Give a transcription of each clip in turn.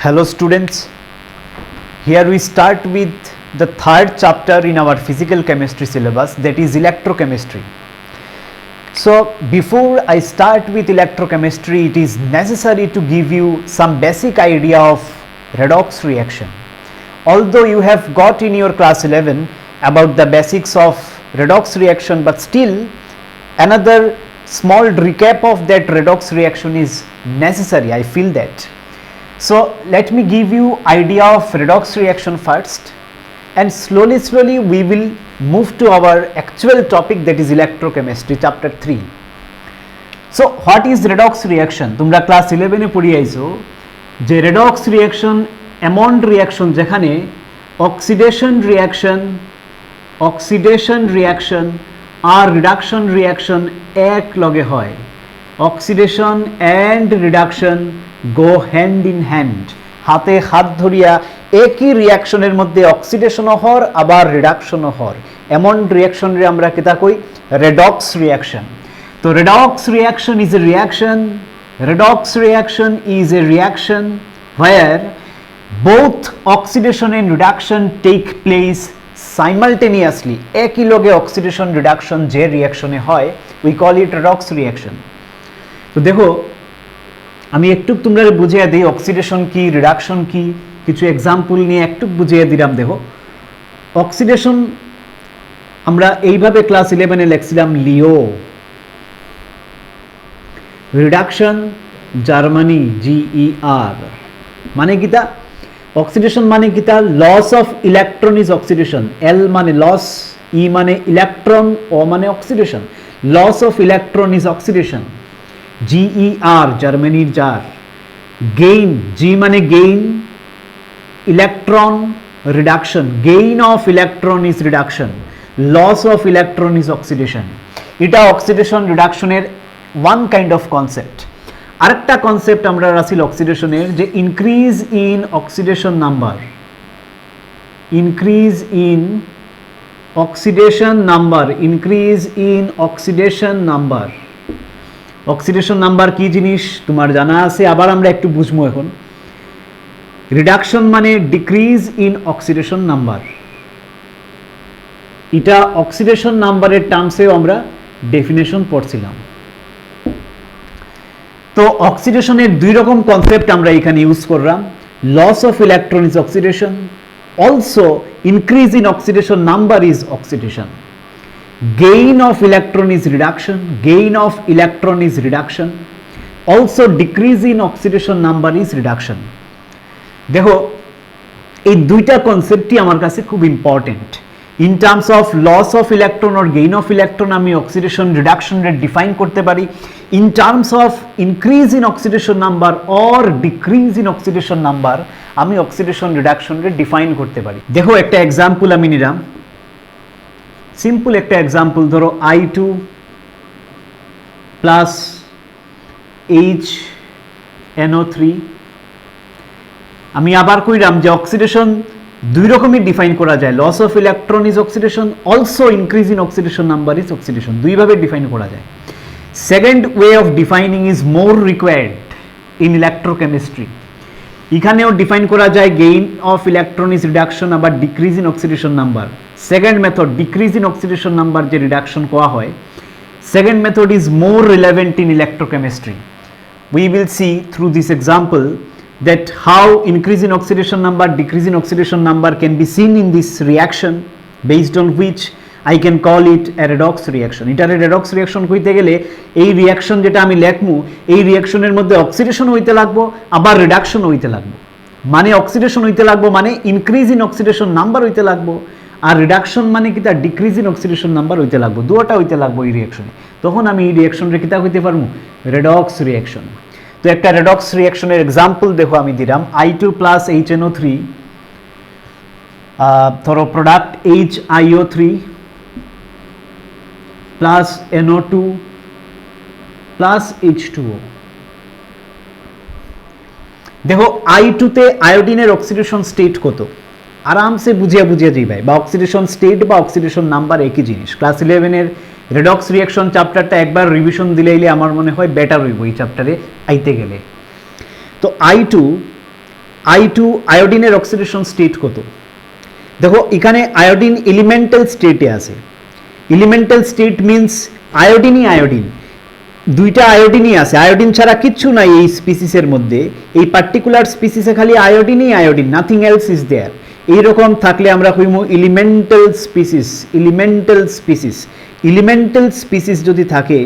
Hello students, here we start with the third chapter in our physical chemistry syllabus, that is electrochemistry. So before I start with electrochemistry, it is necessary to give you some basic idea of redox reaction. Although you have got in your class 11 about the basics of redox reaction, but still another small recap of that redox reaction is necessary, I feel that. So let me give you idea of redox reaction first, and slowly we will move to our actual topic, that is electrochemistry chapter 3. So what is redox reaction? তোমরা class 11 এ পড়ি আইছো যে redox reaction এমন reaction যেখানে oxidation reaction আর reduction reaction এক লগে হয়। Oxidation and reduction go hand in hand, হাতে হাত ধরিয়া একই রিঅ্যাকশনের মধ্যে অক্সিডেশনও হর আবার রিডাকশনও হর, এমন রিঅ্যাকশনরে আমরা কিতা কই? Redox reaction. তো redox reaction is a reaction where both oxidation and reduction take place simultaneously, একই লগে অক্সিডেশন রিডাকশন যে রিঅ্যাকশনে হয়, we call it redox reaction. তো দেখো আমি একটু তোমরা বুঝিয়ে দিই অক্সিডেশন কি, রিডাকশন কি, কিছু এক্সাম্পল নিয়ে একটু বুঝিয়ে দিলাম। দেখো অক্সিডেশন আমরা এইভাবে ক্লাস 11 এ লিখছিলাম লিও, রিডাকশন জার্মানি GER, মানে কিতা? অক্সিডেশন মানে কিতা? Loss of electron is oxidation. L মানে লস, ই মানে ইলেকট্রন, ও মানে oxidation. Loss of electron is oxidation. GER জার্মানির জার। গেইন, জি মানে gain, electron reduction, gain of electron is reduction, loss of electron is oxidation. এটা oxidation রিডাকশনের one kind of concept. আরেকটা concept আমরা রাখছি অক্সিডেশনের, যে increase in oxidation number, increase in oxidation number. Oxidation number কি জিনিস তোমার জানা আছে, আবার আমরা একটু বুঝবো এখন। রিডাকশন মানে ডিক্রিজ ইন অক্সিডেশন নাম্বার, এটা অক্সিডেশন নাম্বারের টার্মসেও আমরা ডেফিনেশন পড়ছিলাম। তো অক্সিডেশনের দুই রকম কনসেপ্ট আমরা এখানে ইউজ করলাম। Loss of electron is oxidation, also increase in oxidation number is oxidation. Gain of electron is reduction, also decrease in oxidation number is reduction. দেখো এই দুইটা কনসেপ্টই আমার কাছে খুব important. In terms of loss of electron or gain of electron আমি oxidation reduction রেট define করতে পারি। In terms of increase in oxidation number or decrease in oxidation number আমি অক্সিডেশন রিডাকশন রেট ডিফাইন করতে পারি। দেখো একটা এক্সাম্পল আমি নিলাম, সিম্পল একটা এক্সাম্পল, ধরো I2 প্লাস HNO3। আমি আবার কইলাম যে অক্সিডেশন দুই রকমই ডিফাইন করা যায়, loss of electron is oxidation, also increase in oxidation number is oxidation, দুইভাবে ডিফাইন করা যায়। Second way of defining is more required in electrochemistry. এখানেও ডিফাইন করা যায় gain of electron is reduction, আবার decrease in oxidation number. Second method decrease in oxidation number যে reduction কোয়া হয়, second method is more relevant in electrochemistry. We will see through this example that how increase in oxidation number, decrease in oxidation number can be seen in this reaction, based on which I can call it a redox reaction. এটারে redox reaction কইতে গেলে এই reaction যেটা আমি লেখমু, এই রিঅ্যাকশনের মধ্যে oxidation হইতে লাগবো আবার রিডাকশন হইতে লাগবো। মানে অক্সিডেশন হইতে লাগবো মানে ইনক্রিজ ইন অক্সিডেশন নাম্বার হইতে লাগবো, আর রিডাকশন মানে কি তার ডিক্রিজ ইন অক্সিডেশন নাম্বার হইতে লাগবো, দুটোটা হইতে লাগবো এই রিঅ্যাকশনে। তখন আমি এই রিঅ্যাকশনরে কিতা হইতে পারবো? Redox reaction. তো একটা রেডক্স রিঅ্যাকশনের এক্সাম্পল দেখো আমি দিলাম, I2 প্লাস HNO3, ধরো product HiO3 plus NO2 plus H2O। দেখো I2 তে আয়োডিনের অক্সিডেশন স্টেট কত, আরামসে বুঝিয়ে যাইবাই, বা অক্সিডেশন স্টেট বা অক্সিডেশন নাম্বার একই জিনিস। ক্লাস 11 এর রেডক্স রিঅ্যাকশন চ্যাপ্টারটা একবার রিভিশন দিলেইলে আমার মনে হয় বেটার হইব এই চ্যাপ্টারে আইতে গেলে। তো I2 আয়োডিনের অক্সিডেশন স্টেট কত? দেখো এখানে আয়োডিন এলিমেন্টাল স্টেটে আছে। এলিমেন্টাল স্টেট মিন্স আয়োডিনই আয়োডিন, দুইটা আয়োডিনই আছে, আয়োডিন ছাড়া কিচ্ছু নাই এই স্পিসিসের মধ্যে। এই পার্টিকুলার স্পিসিসে খালি আয়োডিনই iodine, nothing else is there. এইরকম থাকলে আমরা কইব elemental species. Elemental species, elemental species যদি থাকে,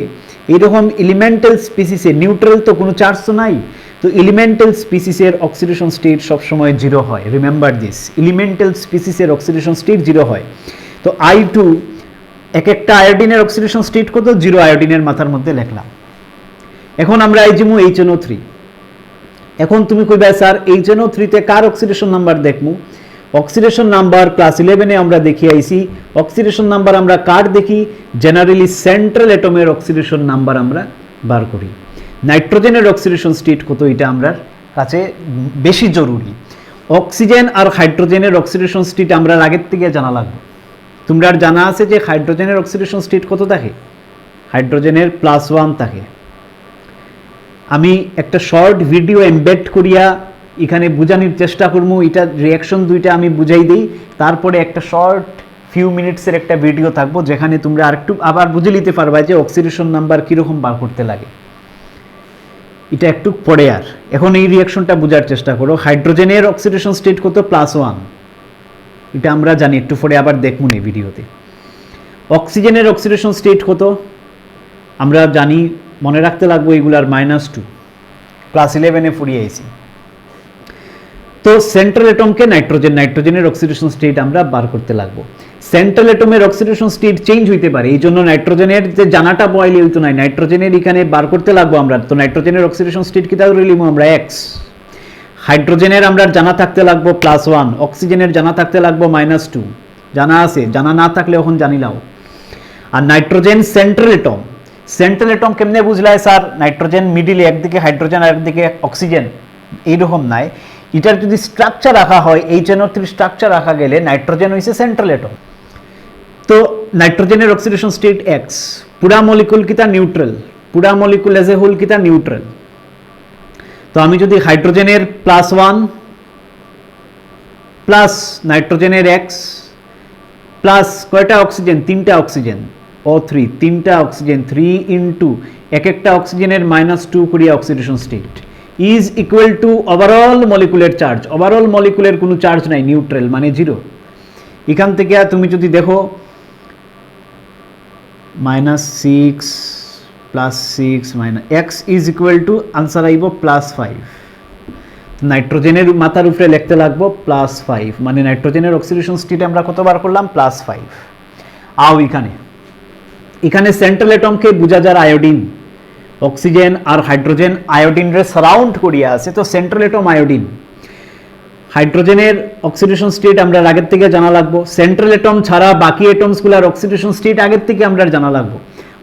এইরকম এলিমেন্টাল স্পিসিসে নিউট্রাল তো কোনো চার্জ তো নাই, তো এলিমেন্টাল স্পিসিসের অক্সিডেশন স্টেট সবসময় জিরো হয়। রিমেম্বার দিস, এলিমেন্টাল স্পিসিসের অক্সিডেশন স্টেট জিরো হয়। তো I2 এক একটা আয়োডিনের অক্সিডেশন স্টেট কত? জিরো আয়োডিনের মাথার মধ্যে লিখলাম। এখন আমরা আইজিমু HNO3। এখন তুমি কইবা স্যার HNO3 তে কার অক্সিডেশন নাম্বার দেখমু? অক্সিডেশন নাম্বার ক্লাস 11-এ আমরা দেখি আইছি। অক্সিডেশন নাম্বার আমরা কার দেখি? জেনারেলি সেন্ট্রাল অ্যাটমের অক্সিডেশন নাম্বার আমরা বার করি। নাইট্রোজেনের অক্সিডেশন স্টেট কত, এটা আমরা কাছে বেশি জরুরি। অক্সিজেন আর হাইড্রোজেনের অক্সিডেশন স্টেট আমরা আগের থেকে জানা লাগবে। তোমরা আর জানা আছে যে হাইড্রোজেনের অক্সিডেশন স্টেট কত থাকে? হাইড্রোজেনের +1 থাকে। আমি একটা শর্ট ভিডিও এমবেড করিয়া এখানে বোঝানোর চেষ্টা করবো, এটা রিয়াকশন দুইটা আমি বুঝাই দিই, তারপরে একটা শর্ট ফিউ মিনিটসের একটা ভিডিও থাকবো যেখানে তোমরা আরেকটু আবার বুঝে নিতে পারবা যে অক্সিডেশন নাম্বার কীরকম বার করতে লাগে। এটা একটু পরে, আর এখন এই রিয়াকশনটা বোঝার চেষ্টা করো। হাইড্রোজেনের অক্সিডেশন স্টেট কত? +1, এটা আমরা জানি, একটু পরে আবার দেখবো এই ভিডিওতে। অক্সিজেনের অক্সিডেশন স্টেট কত আমরা জানি, মনে রাখতে লাগবো এগুলার -2, ক্লাস 11-এ পড়িয়ে আইছি। তো সেন্ট্রাল অ্যাটমকে নাইট্রোজেন, নাইট্রোজেনের অক্সিডেশন স্টেট আমরা বার করতে লাগবো। সেন্ট্রাল অ্যাটমের অক্সিডেশন স্টেট চেঞ্জ হইতে পারে, এই জন্য নাইট্রোজেনের যে জানাটা বয়লে হইতো নাই, নাইট্রোজেনের এখানে বার করতে লাগবো আমরা। তো নাইট্রোজেনের অক্সিডেশন স্টেট কি তাহলে লিখবো আমরা X। হাইড্রোজেনের আমরা জানা থাকতে লাগবো +1, অক্সিজেনের জানা থাকতে লাগবো -2, জানা আছে, জানা না থাকলে এখন জানিলাও। আর nitrogen central atom, central atom কেমনে বুঝলাই স্যার? নাইট্রোজেন মিডিলে, একদিকে হাইড্রোজেন আর একদিকে অক্সিজেন, এইরকম নাই। এটার যদি স্ট্রাকচার রাখা হয়, HNO3 স্ট্রাকচার রাখা গেলে নাইট্রোজেন হইছে সেন্ট্রাল অ্যাটম। তো নাইট্রোজেনের অক্সিডেশন স্টেট X, পুরা মলিকুল কিতা নিউট্রাল, পুরা মলিকুল এজ এ হোল কিতা নিউট্রাল। তো আমি যদি হাইড্রোজেনের +1 প্লাস নাইট্রোজেনের X প্লাস কয়টা অক্সিজেন? 3টা অক্সিজেন, O3, 3টা অক্সিজেন, 3 ইন্টু এক একটা অক্সিজেনের -2 করিয়া oxidation state is equal to overall মলিকুলের চার্জ। ওভারঅল মলিকুলের কোনো চার্জ নাই, নিউট্রাল মানে জিরো। এখান থেকে তুমি যদি দেখো -6 +6 X is equal two answer আইব +5। নাইট্রোজেনের মাথার উপরে লিখতে লাগবো +5, মানে নাইট্রোজেনের অক্সিডেশন স্টেট আমরা কতবার করলাম? +5। আও এখানে সেন্ট্রাল অ্যাটমকে বুঝা যার আয়োডিন, অক্সিজেন আর হাইড্রোজেন আয়োডিন রে সারাউন্ড করিয়া আছে, তো সেন্ট্রাল অ্যাটম আয়োডিন। হাইড্রোজেনের অক্সিডেশন স্টেট আমরা আগের থেকে জানা লাগবো। সেন্ট্রাল অ্যাটম ছাড়া বাকি অ্যাটমসগুলোর অক্সিডেশন স্টেট আগের থেকে আমরা জানা লাগবো।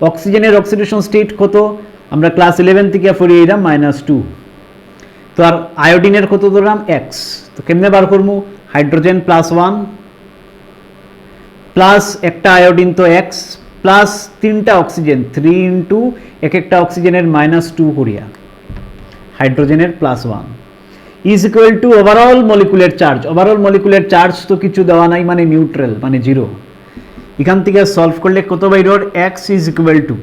অক্সিজেনের অক্সিডেশন স্টেট কত আমরা ক্লাস 11 থেকে পড়িয়ে এলাম -2। তো আর আয়োডিনের কত ধরলাম? X। তো কেমনে বার করবো? হাইড্রোজেন +1 প্লাস একটা আয়োডিন তো X প্লাস 3টা অক্সিজেন, 3 ইন্টু এক একটা অক্সিজেনের -2 করিয়া হাইড্রোজেনের +1 is equal to overall molecular charge. Overall molecular charge তো কিছু দেওয়া নাই, মানে নিউট্রাল মানে জিরো। এখান থেকে সলভ করলে কত বাইর? X ইজ ইকুয়াল টু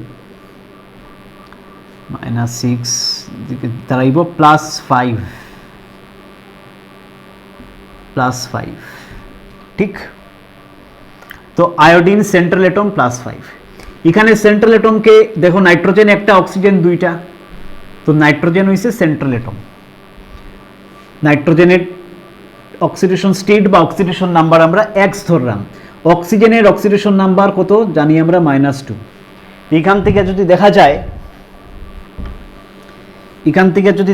-6 দাঁড়াইব +5, ঠিক। তো আয়োডিন সেন্ট্রাল অ্যাটম +5। এখানে সেন্ট্রাল অ্যাটমকে দেখো, নাইট্রোজেন একটা, অক্সিজেন দুইটা, তো নাইট্রোজেন হইছে সেন্ট্রাল অ্যাটম। নাইট্রোজেনের অক্সিডেশন স্টেট বা অক্সিডেশন নাম্বার আমরা X ধরলাম। অক্সিজেনের অক্সিডেশন নাম্বার কত জানি আমরা -2। এখান থেকে যদি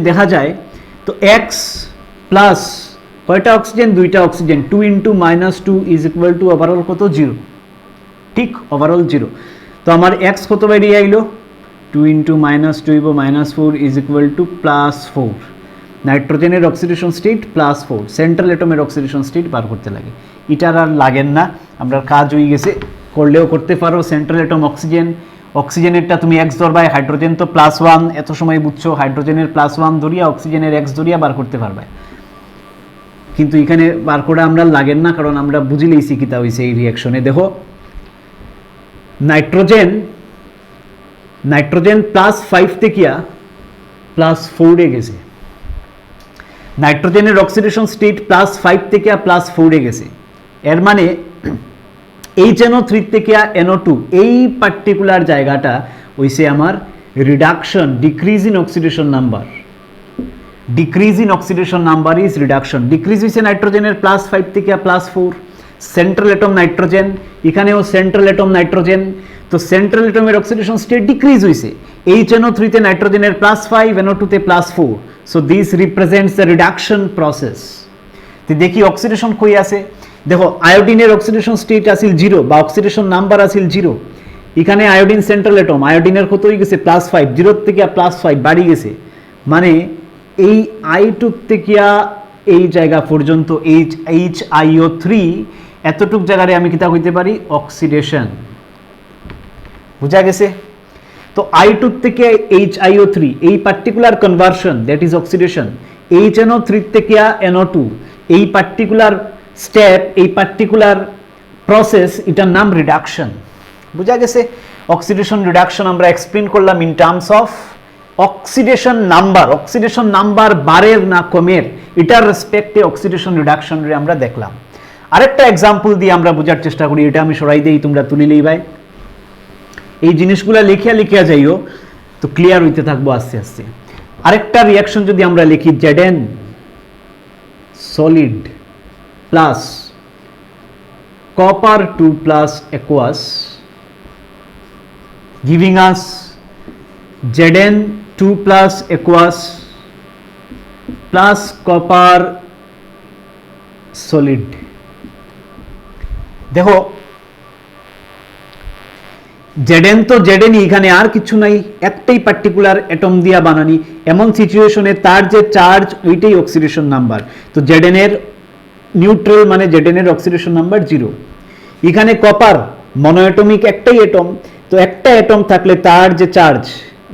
দেখা যায় তো X প্লাস কয়টা অক্সিজেন? দুইটা oxygen, 2 into -2 is equal to overall কত? 0, ঠিক, ওভারঅল 0। তো আমার X কত বেরিয়ে আইলো? 2 ইন্টু -2 হইব -4 ইজ ইকুয়াল টু +4। নাইট্রোজেনের অক্সিডেশন স্টেট +4, সেন্ট্রাল অ্যাটমের অক্সিডেশন স্টেট বার করতে লাগে। এটার আর লাগেন না, আমরা কাজ হয়ে গেছে, করলেও করতে পারো। সেন্ট্রাল অ্যাটম অক্সিজেন, অক্সিজেনেরটা তুমি X ধরবাই, হাইড্রোজেন তো +1 এত সময় বুঝছো, হাইড্রোজেনের +1 ধরিয়া অক্সিজেনের X ধরিয়া বার করতে পারবে। কিন্তু এখানে বার করে আমরা লাগেন না, কারণ আমরা বুঝি লইছি কিতা হইছে এই রিঅ্যাকশনে। দেখো নাইট্রোজেন +5 থেকে +4 এ গেছে। নাইট্রোজেনের অক্সিডেশন স্টেট +5 থেকে +4 এ গেছে। এর মানে HNO3 থেকে NO2 এই পার্টিকুলার জায়গাটা হইছে আমার reduction, decrease in oxidation number. Decrease in oxidation number is reduction. Decrease হয়েছে নাইট্রোজেনের +5 থেকে +4। সেন্ট্রাল অ্যাটম নাইট্রোজেন, এখানেও সেন্ট্রাল অ্যাটম নাইট্রোজেন, তো সেন্ট্রাল অ্যাটমের অক্সিডেশন স্টেট ডিক্রিজ হয়েছে। HNO3 তে নাইট্রোজেনের +5, NO2 তে +4, so this represents the reduction process. তো দেখি অক্সিডেশন কই আছে। দেখো আয়োডিনের অক্সিডেশন স্টেট আছিল 0 বা অক্সিডেশন নাম্বার আছিল 0। এখানে আয়োডিন সেন্ট্রাল অ্যাটম, আয়োডিনের কত হয়ে গেছে +5, 0 থেকে +5 বাড়ি গেছে। মানে এই I2 থেকে এই জায়গা পর্যন্ত HiO3 এতটুক জায়গায় আমি কিতা হইতে পারি অক্সিডেশন। বুঝা গেছে? তো I2 থেকে HiO3 এই particular conversion, that is oxidation. HNO3 থেকে NO2 এই পার্টিকুলার স্টেপ, এই পার্টিকুলার প্রসেস, এটার নাম রিডাকশন। বুঝা গেছে? অক্সিডেশন রিডাকশন আমরা এক্সপ্লেন করলাম in terms of oxidation number. Oxidation number বাড়ের না কমের, এটার রেসপেক্টে অক্সিডেশন রিডাকশন রে আমরা দেখলাম। আরেকটা এক্সাম্পল দিয়ে আমরা বোঝার চেষ্টা করি, এটা আমি সরাই দেই, তোমরা তুলিলেই ভাই। এই জিনিসগুলা লিখিয়া যাইও, তো ক্লিয়ার হইতে থাকবো আস্তে আস্তে। আরেকটা রিয়াকশন যদি আমরা লিখি, Zn solid plus copper 2 plus aqueous giving us Zn2 plus aqueous plus copper solid। দেখো Zn তো Zn, এখানে আর কিছু নাই, একটাই পার্টিকুলার অ্যাটম দিয়া বানানি। এমন সিচুয়েশনে তার যে চার্জ ওইটাই অক্সিডেশন নাম্বার। তো Zn এর নিউট্রাল মানে Zn এর অক্সিডেশন নাম্বার 0। এখানে কপার মনোঅ্যাটমিক একটাই অ্যাটম, তো একটা অ্যাটম থাকলে তার যে চার্জ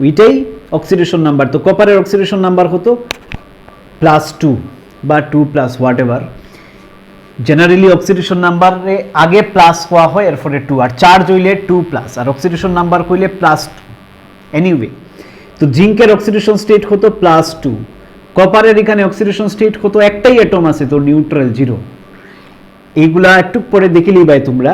ওইটাই অক্সিডেশন নাম্বার। তো কপারের অক্সিডেশন নাম্বার হতো +2 বা 2+ হোয়াট এভার। জেনারেলি অক্সিডেশন নাম্বারে আগে প্লাস হওয়া হয়, এরপরে 2, আর চার্জ হইলে 2+, আর অক্সিডেশন নাম্বার কইলে +2 এনিওয়ে। তো জিঙ্কের অক্সিডেশন স্টেট হতো +2, কপারের এখানে অক্সিডেশন স্টেট হতো একটাই অ্যাটম আছে, তো নিউট্রাল 0। এইগুলা একটু পরে দেখিলেই ভাই তোমরা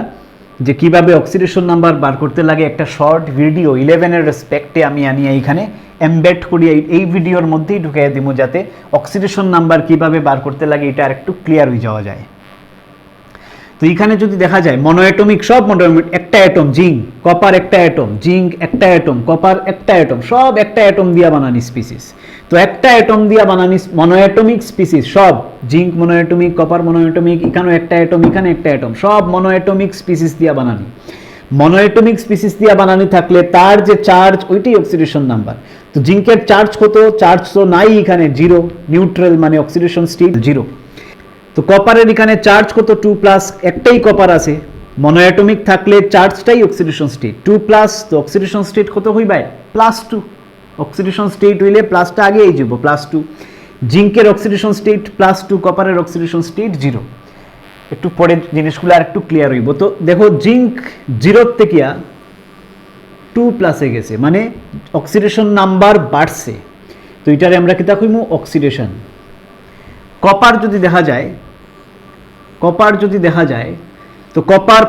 যে কিভাবে অক্সিডেশন নাম্বার বার করতে লাগে। একটা শর্ট ভিডিও 11 এর রেসপেক্টে আমি আনিয়ে এইখানে এমবেড করি, এই ভিডিওর মধ্যেই ঢুকিয়ে দিব, যাতে অক্সিডেশন নাম্বার কিভাবে বার করতে লাগে এটা আরেকটু ক্লিয়ার হয়ে যাওয়া যায়। তো এখানে যদি দেখা যায় মনোঅ্যাটমিক, সব মনোঅ্যাটমিক, একটা অ্যাটম জিঙ্ক, কপার একটা অ্যাটম, জিঙ্ক একটা অ্যাটম, কপার একটা অ্যাটম, সব একটা অ্যাটম দিয়া বানানি স্পিসিস। তো একটা অ্যাটম দিয়া বানানি মনোঅ্যাটমিক স্পিসিস, সব জিঙ্ক মনোঅ্যাটমিক, কপার মনোঅ্যাটমিক, এখানেও একটা অ্যাটম, এখানে একটা অ্যাটম, সব মনোঅ্যাটমিক স্পিসিস দিয়া বানানি। মনোঅ্যাটমিক স্পিসিস দিয়া বানানি থাকলে তার যে চার্জ ওইটাই অক্সিডেশন নাম্বার। তো জিঙ্কের চার্জ কত? চার্জ তো নাই এখানে, 0, নিউট্রাল মানে অক্সিডেশন স্টেট 0। তো কপারের এখানে চার্জ কত? 2+, একটাই কপার আছে, মনোঅ্যাটমিক থাকলে চার্জটাই অক্সিডেশন স্টেট 2+, তো অক্সিডেশন স্টেট কত হইবে? +2। অক্সিডেশন স্টেট হইলে প্লাসটা আগে এই যাব, +2। জিঙ্কের অক্সিডেশন স্টেট +2, কপারের অক্সিডেশন স্টেট 0। একটু পরে জিনিসগুলো আর একটু ক্লিয়ার হইব। তো দেখো জিঙ্ক 0 থেকে 2+ এ গেছে, মানে অক্সিডেশন নাম্বার বাড়ছে। তো এটারে আমরা কিতা কইমু? অক্সিডেশন। কপার যদি দেখা যায়, তো কপার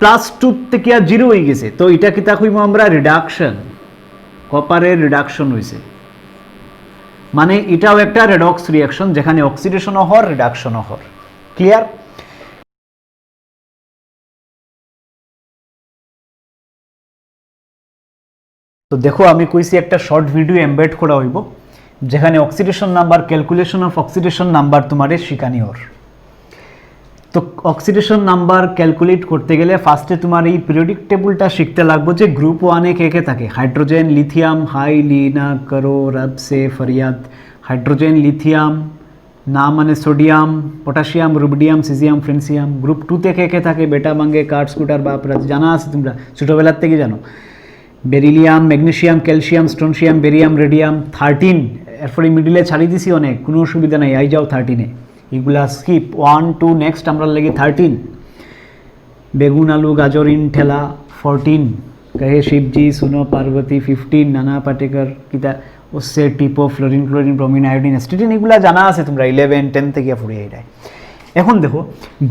+2 থেকে 0 হয়ে গেছে, তো এটা কিতা কইমু আমরা? রিডাকশন। কপারের রিডাকশন হয়েছে, মানে এটাও একটা রেডক্স রিঅ্যাকশন, যেখানে অক্সিডেশনও হর, রিডাকশনও হর। ক্লিয়ার? তো দেখো আমি কইছি একটা শর্ট ভিডিও এমবেড করা হইব, যেখানে oxidation number, calculation of oxidation number তোমারে শিখানি ওর। তো অক্সিডেশন নাম্বার ক্যালকুলেট করতে গেলে ফার্স্টে তোমার এই পিরিয়ডিক টেবিলটা শিখতে লাগবে যে গ্রুপ 1-এ কে কে থাকে। হাইড্রোজেন, লিথিয়াম, হাই লীনা করো রব সে ফরিয়াদ। হাইড্রোজেন, লিথিয়াম, না মানে sodium, potassium, rubidium, caesium, francium. Group 2-তে কে কে থাকে? বেটা, বাঙ্গে, কাঠ, স্কুটার, বাপরা, জানা আছে তোমরা ছোটোবেলার থেকে জানো। Beryllium, magnesium, calcium, strontium, barium, radium. 13, এরপরে মিডিলে ছাড়িয়ে দিছি অনেক, কোনো অসুবিধা নাই, আই যাও 13-এ। এগুলা স্কিপ 1 2 নেক্সট আমরা লাগি 13 বেগুন আলু গাজর ইন ঠেলা 14 कहे शिव जी सुनो पार्वती 15 नाना पाटेकर किता उससे टिपो फ्लोरिन क्लोरिन ब्रोमिन आयोडिन एस्टिडिन এগুলা জানা আছে তোমরা 11 10 থেকে পড়ে এটাই এখন দেখো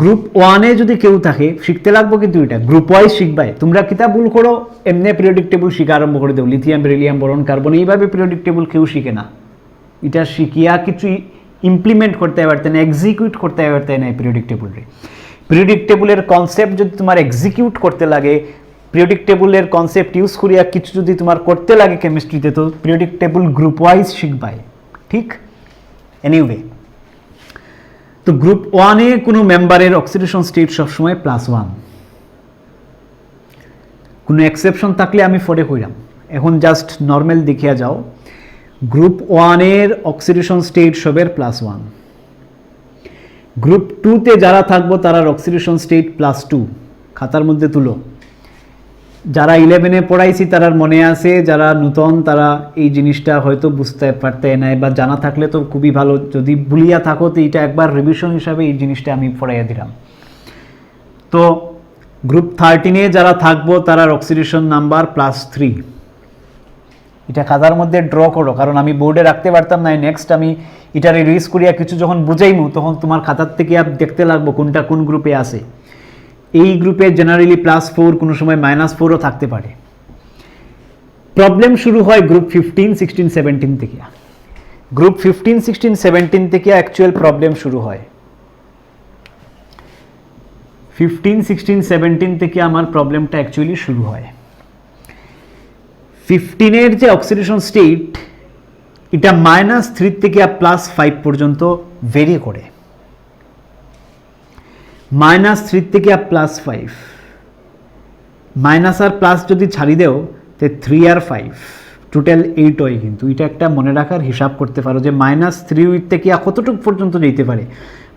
গ্রুপ 1 এ যদি কেউ থাকে শিখতে লাগবে কিন্তু এটা গ্রুপ ওয়াইজ শিখবাই তোমরা কিতাব ভুল করো এমনি পিরিয়ডিক টেবিল শিখা আরম্ভ করে দাও লিথিয়াম বেরিলিয়াম বোরন কার্বন এইভাবে পিরিয়ডিক টেবিল কেউ শিখে না এটা শিখিয়া কিছু ইমপ্লিমেন্ট করতে পারতে না এক্সিকিউট করতে পারতে না পিরিয়ডিক টেবিলে পিরিয়ডিক টেবিলের কনসেপ্ট যদি তোমার এক্সিকিউট করতে লাগে পিরিয়ডিক টেবিলের কনসেপ্ট ইউজ করিয়া কিছু যদি তোমার করতে লাগে কেমিস্ট্রিতে তো পিরিয়ডিক টেবিল গ্রুপ ওয়াইজ শিখবাই ঠিক এনিওয়ে তো গ্রুপ 1 এ কোনো মেম্বারের অক্সিডেশন স্টেট সবসময় +1 কোনো এক্সেপশন থাকলে আমি পরে কইরাম এখন জাস্ট নরমাল দেখিয়া যাও গ্রুপ 1 এর অক্সিডেশন স্টেট সবের +1 গ্রুপ 2 তে যারা থাকবো তারা অক্সিডেশন স্টেট +2 খাতার মধ্যে তুলো যারা 11 এ পড়াইছি তারার মনে আছে যারা নতুন তারা এই জিনিসটা হয়তো বুঝতে পারতে না বা জানা থাকলে তো খুবই ভালো যদি ভুলিয়া থাকো তো এটা একবার রিভিশন হিসাবে এই জিনিসটা আমি পড়াইয়া দিলাম তো গ্রুপ 13 এ যারা থাকবো তারা অক্সিডেশন নাম্বার +3 এটা খাতার মধ্যে ড্র করো কারণ আমি বোর্ডে রাখতে পারতাম না নেক্সট আমি এটা রিলিজ করিয়া কিছু যখন বুঝাইমু তখন তোমার খাতার থেকে দেখতে লাগবো কোনটা কোন গ্রুপে আছে এই গ্রুপে জেনারেলি +4 কোনো সময় -4 ও থাকতে পারে প্রবলেম শুরু হয় গ্রুপ 15 16 17 থেকে গ্রুপ 15 16 17 থেকে অ্যাকচুয়াল প্রবলেম শুরু হয় 15 16 17 থেকে আমার প্রবলেমটা অ্যাকচুয়ালি শুরু হয় 15 এর যে অক্সিডেশন স্টেট এটা -3 থেকে +5 পর্যন্ত ভেরি করে -3 থেকে +5 মাইনাস আর প্লাস যদি ছাড়ি দেও তো 3 আর 5 টোটাল 8 হয় কিন্তু এটা একটা মনে রাখার হিসাব করতে পারো যে -3 থেকে কতটুকু পর্যন্ত যেতে পারে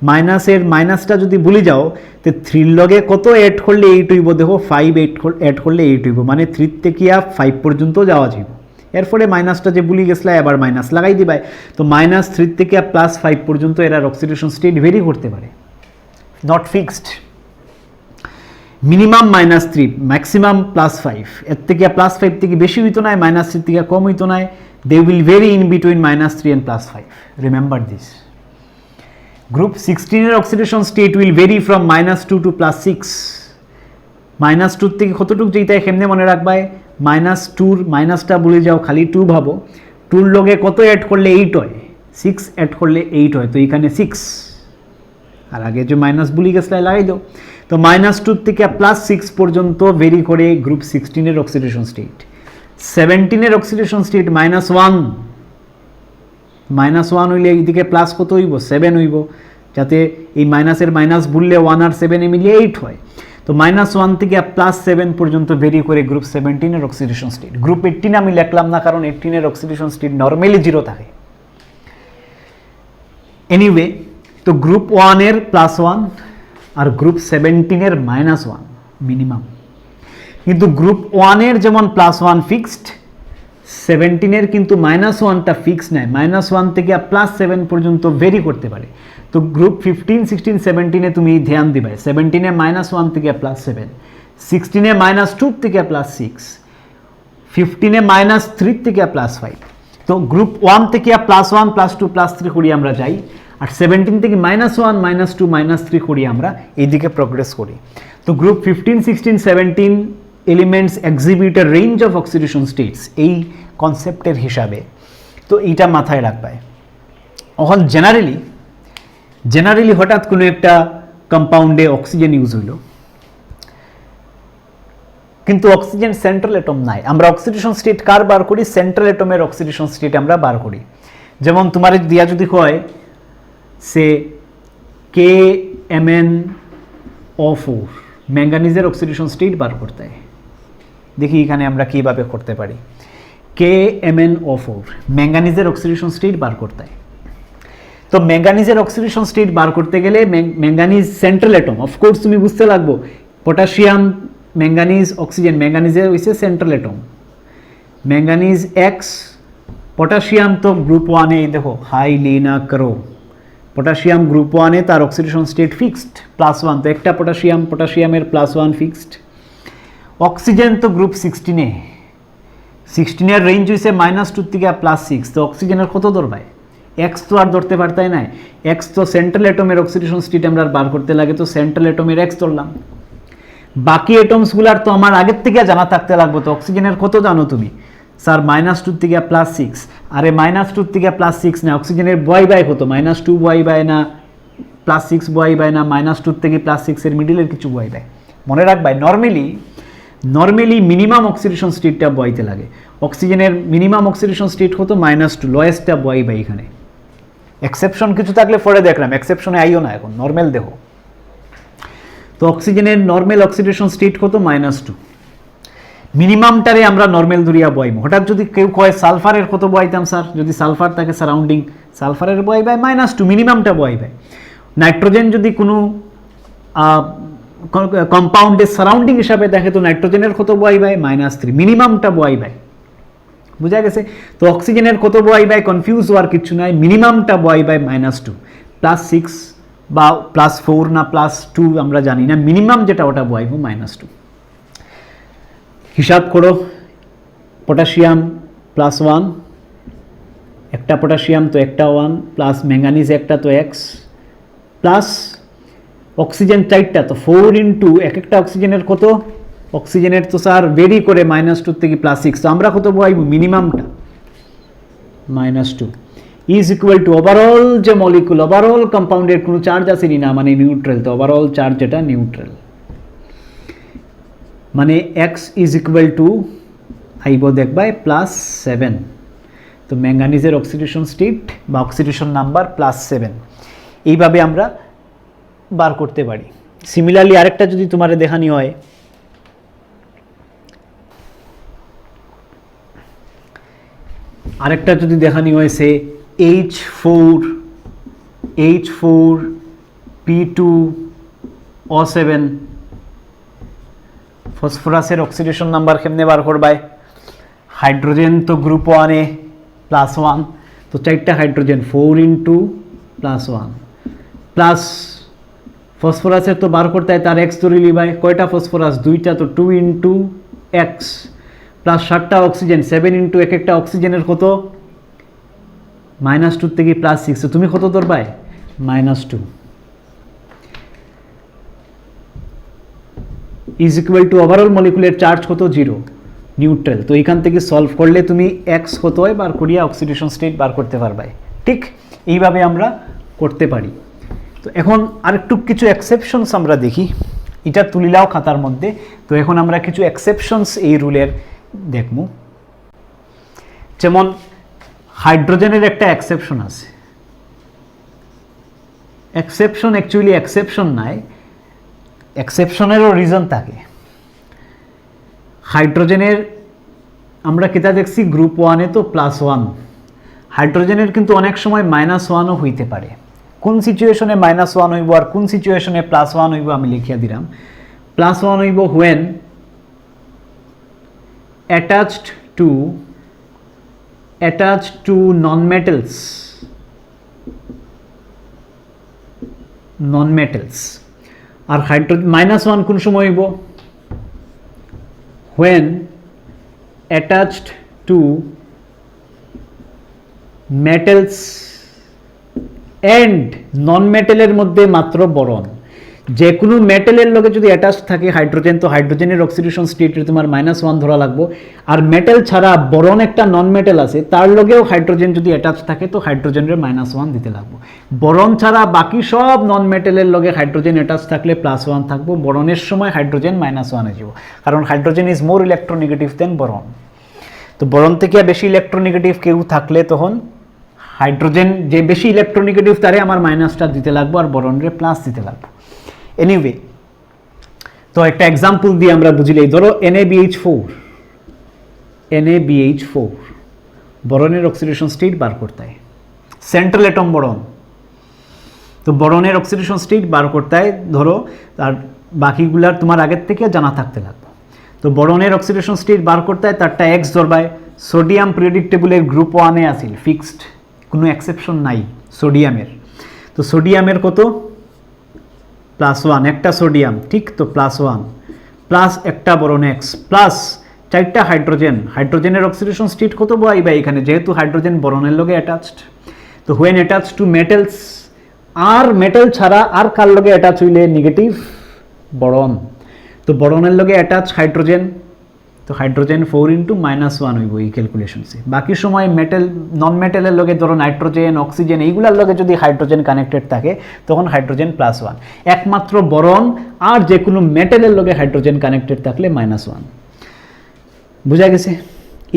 মাইনাসের মাইনাসটা যদি ভুলে যাও তো 3 লগে কত অ্যাড করলে 8 হইব দেখো 5 অ্যাড করলে 8 হইব মানে 3 থেকে 5 পর্যন্ত যাওয়া যাবে এরপরে মাইনাসটা যে ভুলে গেছলা এবার মাইনাস লাগাই দিবাই তো -3 থেকে +5 পর্যন্ত এরা অক্সিডেশন স্টেট ভেরি করতে পারে not fixed minimum -3 maximum +5 এর থেকে +5 থেকে বেশি হইতো না -3 থেকে কম হইতো না they will vary in between -3 and +5 remember this group 16 এর oxidation state will vary from -2 to +6 -2 থেকে কতটুকু যেটা কেমনে মনে রাখবাই -2 মাইনাসটা ভুলে যাও খালি 2 ভাবো 2 এর লগে কত অ্যাড করলে 8 হয় 6 অ্যাড করলে 8 হয় তো এখানে 6 আর আগে যে মাইনাস ভুলে গেছলা লাগাই দাও তো -2 থেকে +6 পর্যন্ত ভেরি করে গ্রুপ 16 এর অক্সিডেশন স্টেট 17 এর অক্সিডেশন স্টেট -1 হইলে এইদিকে প্লাস কত হইব 7 হইব যাতে এই মাইনাসের মাইনাস ভুললে 1 আর 7 এ মিলিয়ে 8 হয় তো -1 থেকে +7 পর্যন্ত ভেরি করে গ্রুপ 17 এর অক্সিডেশন স্টেট গ্রুপ 18 আমি লিখলাম না কারণ 18 এর অক্সিডেশন স্টেট নরমালি 0 থাকে এনিওয়ে তো গ্রুপ 1 এর +1 আর গ্রুপ 17 এর -1 মিনিমাম কিন্তু গ্রুপ 1 এর যেমন +1 ফিক্সড 17 এর কিন্তু -1টা ফিক্স নাই -1 থেকে +7 পর্যন্ত ভেরি করতে পারে তো গ্রুপ 15 16 17 এ তুমি ধ্যান দিবে 17 এ -1 থেকে +7 16 এ -2 থেকে +6 15 এ -3 থেকে +5 তো গ্রুপ 1 থেকে +1 +2 +3 করি আমরা যাই আর 17 থেকে -1 -2 -3 করি আমরা এইদিকে প্রোগ্রেস করি তো group 15 16 17 elements exhibit a range of oxidation states এই কনসেপ্টের হিসাবে তো এইটা মাথায় রাখবে এখন জেনারেলি হঠাৎ কোনো একটা কম্পাউন্ডে অক্সিজেন ইউজ হইল কিন্তু অক্সিজেন সেন্ট্রাল অ্যাটম নাই আমরা অক্সিডেশন স্টেট কার বার করি সেন্ট্রাল অ্যাটমের অক্সিডেশন স্টেট আমরা বার করি যেমন তোমার দিয়া যদি হয় সে KMnO4 ম্যাঙ্গানিজের অক্সিডেশন স্টেট বার করতে হয় দেখি এখানে আমরা কিভাবে করতে পারি KMnO4 ম্যাঙ্গানিজের অক্সিডেশন স্টেট বার করতে হয় তো ম্যাঙ্গানিজের অক্সিডেশন স্টেট বার করতে গেলে ম্যাঙ্গানিজ সেন্ট্রাল অ্যাটম অফকোর্স তুমি বুঝতে লাগবো পটাশিয়াম ম্যাঙ্গানিজ অক্সিজেন ম্যাঙ্গানিজের হইছে central atom manganese X potassium তো গ্রুপ 1 এ দেখো হাই লীনা করো পটাশিয়াম গ্রুপ 1 এ তার অক্সিডেশন স্টেট ফিক্সড +1, তো একটা পটাশিয়ামের +1 ফিক্সড। অক্সিজেন তো গ্রুপ 16 এর রেঞ্জ হইছে -2 থেকে +6, তো অক্সিজেনের কত ধরবাই? এক্স তো আর ধরতে পারতাই নাই, এক্স তো সেন্ট্রাল অ্যাটমের অক্সিডেশন স্টেট আমরা বার করতে লাগে, তো সেন্ট্রাল অ্যাটমের এক্স ধরলাম। বাকি অ্যাটমসগুলার তো আমার আগের থেকে জানা থাকতে লাগবে, তো অক্সিজেনের কত জানো তুমি? স্যার -2 থেকে +6, আরে -2 থেকে +6 না, অক্সিজেনের বয় বাই কত? -2 বয় বাই না +6 বয় বাই না -2 থেকে +6 এর মিডিলের কিছু বয় বাই? মনে রাখবাই নর্মালি মিনিমাম অক্সিডেশন স্টেটটা বয়তে লাগে। অক্সিজেনের মিনিমাম অক্সিডেশন স্টেট কত? -2, লোয়েস্টটা বয় বাই এখানে। এক্সেপশন কিছু থাকলে পরে দেখলাম, এক্সেপশনে আইও না, এখন নর্মাল দেখো। তো অক্সিজেনের নর্মাল অক্সিডেশন স্টেট কত? -2। মিনিমামটারে আমরা নর্মাল ধরিয়া বইব। হঠাৎ যদি কেউ কয় সালফারের কত বইতাম স্যার, যদি সালফার থাকে সারাউন্ডিং, সালফারের বই বাই -2, মিনিমামটা বই বাই। নাইট্রোজেন যদি কোনো কম্পাউন্ডের সারাউন্ডিং হিসাবে দেখে, তো নাইট্রোজেনের কত বই বাই? -3, মিনিমামটা বই বাই। বুঝা গেছে? তো অক্সিজেনের কত বই বাই? কনফিউজ হওয়ার কিছু নাই, মিনিমামটা বই বাই -2, +6 বা +4 না +2 আমরা জানি না, মিনিমাম যেটা ওটা বইব -2। হিসাব করো, পটাশিয়াম +1, একটা পটাশিয়াম তো একটা 1, প্লাস ম্যাঙ্গানিজ একটা তো x, প্লাস অক্সিজেন 4টা, তো 4 ইন্টু এক একটা অক্সিজেনের কত? অক্সিজেনের তো স্যার ভেরি করে -2 থেকে +6, তো আমরা কত বইব? মিনিমামটা -2 ইজ ইকুয়াল টু ওভারঅল যে মলিকুল, ওভারঅল কম্পাউন্ডের কোনো চার্জ আসেনি না, মানে নিউট্রাল, তো ওভারঅল চার্জ এটা নিউট্রাল, মানে x ইজ ইকুয়াল টু আইব দেখবাই +7। তো ম্যাঙ্গানিজের অক্সিডেশন স্টেট বা অক্সিডেশন নাম্বার +7, এইভাবে আমরা বার করতে পারি। সিমিলারলি আরেকটা যদি তোমারে দেখানি হয়, সে H4P2O7, ফসফরাসের অক্সিডেশন নাম্বার কেমনে বার করবাই? হাইড্রোজেন তো গ্রুপ 1 এ +1, তো 4টা হাইড্রোজেন 4 ইন্টু +1, প্লাস ফসফরাসের তো বার করতে হয় তার এক্স ধরে লিবাই, কয়টা ফসফরাস? 2টা, তো 2 ইন্টু এক্স, প্লাস 7টা অক্সিজেন 7 ইন্টু এক একটা অক্সিজেনের কত? -2 থেকে +6, তো তুমি কত ধরবাই? -2 ইজ ইকুয়াল টু ওভারঅল মলিকুলের চার্জ কত? 0, নিউট্রাল। তো এখান থেকে সলভ করলে তুমি এক্স কত হয় বার করিয়া অক্সিডেশন স্টেট বার করতে পারবাই। ঠিক এইভাবে আমরা করতে পারি। তো এখন আরেকটু কিছু এক্সেপশনস আমরা দেখি, এটা তুলিলাও খাতার মধ্যে। তো এখন আমরা কিছু এক্সেপশনস এই রুলের দেখব। যেমন হাইড্রোজেনের একটা এক্সেপশন আছে। এক্সেপশন অ্যাকচুয়ালি এক্সেপশন নাই, এক্সেপশনেরও রিজন থাকে। হাইড্রোজেনের আমরা কেটা দেখছি গ্রুপ 1 এ তো +1, হাইড্রোজেনের কিন্তু অনেক সময় -1ও হইতে পারে। কোন সিচুয়েশনে -1 হইব আর কোন সিচুয়েশনে +1 হইব আমি লিখিয়া দিলাম। +1 হইব when attached to non-metals, আর হাইড্রোজেন -1 কোন সময় হইব? when attached to metals and non-metalের মধ্যে মাত্র বরন। যে কোনো মেটালের লগে যদি অ্যাটাচ থাকে হাইড্রোজেন, তো হাইড্রোজেনের অক্সিডেশন স্টেটে তোমার -1 ধরা লাগবে। আর মেটাল ছাড়া বরন একটা নন মেটাল আছে, তার লগেও হাইড্রোজেন যদি অ্যাটাচ থাকে, তো হাইড্রোজেনের -1 দিতে লাগবে। বরন ছাড়া বাকি সব নন মেটালের লগে হাইড্রোজেন অ্যাটাচ থাকলে +1 থাকবে। বরনের সময় হাইড্রোজেন -1 এ যাব, কারণ হাইড্রোজেন ইজ মোর ইলেকট্রোনেগেটিভ দেন বরন। তো বরন থেকে বেশি ইলেকট্রোনেগেটিভ কেউ থাকলে তখন হাইড্রোজেন যে বেশি ইলেকট্রোনেগেটিভ তারে আমার মাইনাসটা দিতে লাগবে আর বরনরে প্লাস দিতে লাগবে। এনিওয়ে, তো একটা এক্সাম্পল দিয়ে আমরা বুঝিলেই, ধরো NaBH4 বরনের অক্সিডেশন স্টেট বার করতে হয়, সেন্ট্রাল অ্যাটম বরন। তো বরনের অক্সিডেশন স্টেট বার করতে হয়, ধরো আর বাকিগুলার তোমার আগের থেকে জানা থাকতে লাগবে। তো বরনের অক্সিডেশন স্টেট বার করতে হয়, তারটা এক্স ধরবায়। সোডিয়াম পিরিয়ডিক টেবিলের গ্রুপ 1 এ আছিল ফিক্সড, কোনো এক্সেপশন নাই সোডিয়ামের। তো সোডিয়ামের কত +1 একটা সোডিয়াম ঠিক তো +1 প্লাস একটা বোরন X প্লাস 4টা হাইড্রোজেন হাইড্রোজেনের অক্সিডেশন স্টেট কত বই এখানে যেহেতু হাইড্রোজেন বোরনের লগে অ্যাটাচড তো হোয়েন অ্যাটাচ টু মেটালস আর মেটাল ছাড়া আর কার লগে অ্যাটাচ হইলে নেগেটিভ বোরন তো বোরনের লগে অ্যাটাচ হাইড্রোজেন তো হাইড্রোজেন 4 × -1 হইব এই ক্যালকুলেশনসে বাকি সময় মেটাল নন মেটালের লগে ধরো নাইট্রোজেন অক্সিজেন এইগুলার লগে যদি হাইড্রোজেন কানেক্টেড থাকে তখন হাইড্রোজেন +1 একমাত্র বোরন আর যে কোনো মেটালের লগে হাইড্রোজেন কানেক্টেড থাকলে -1 বুঝা গেছে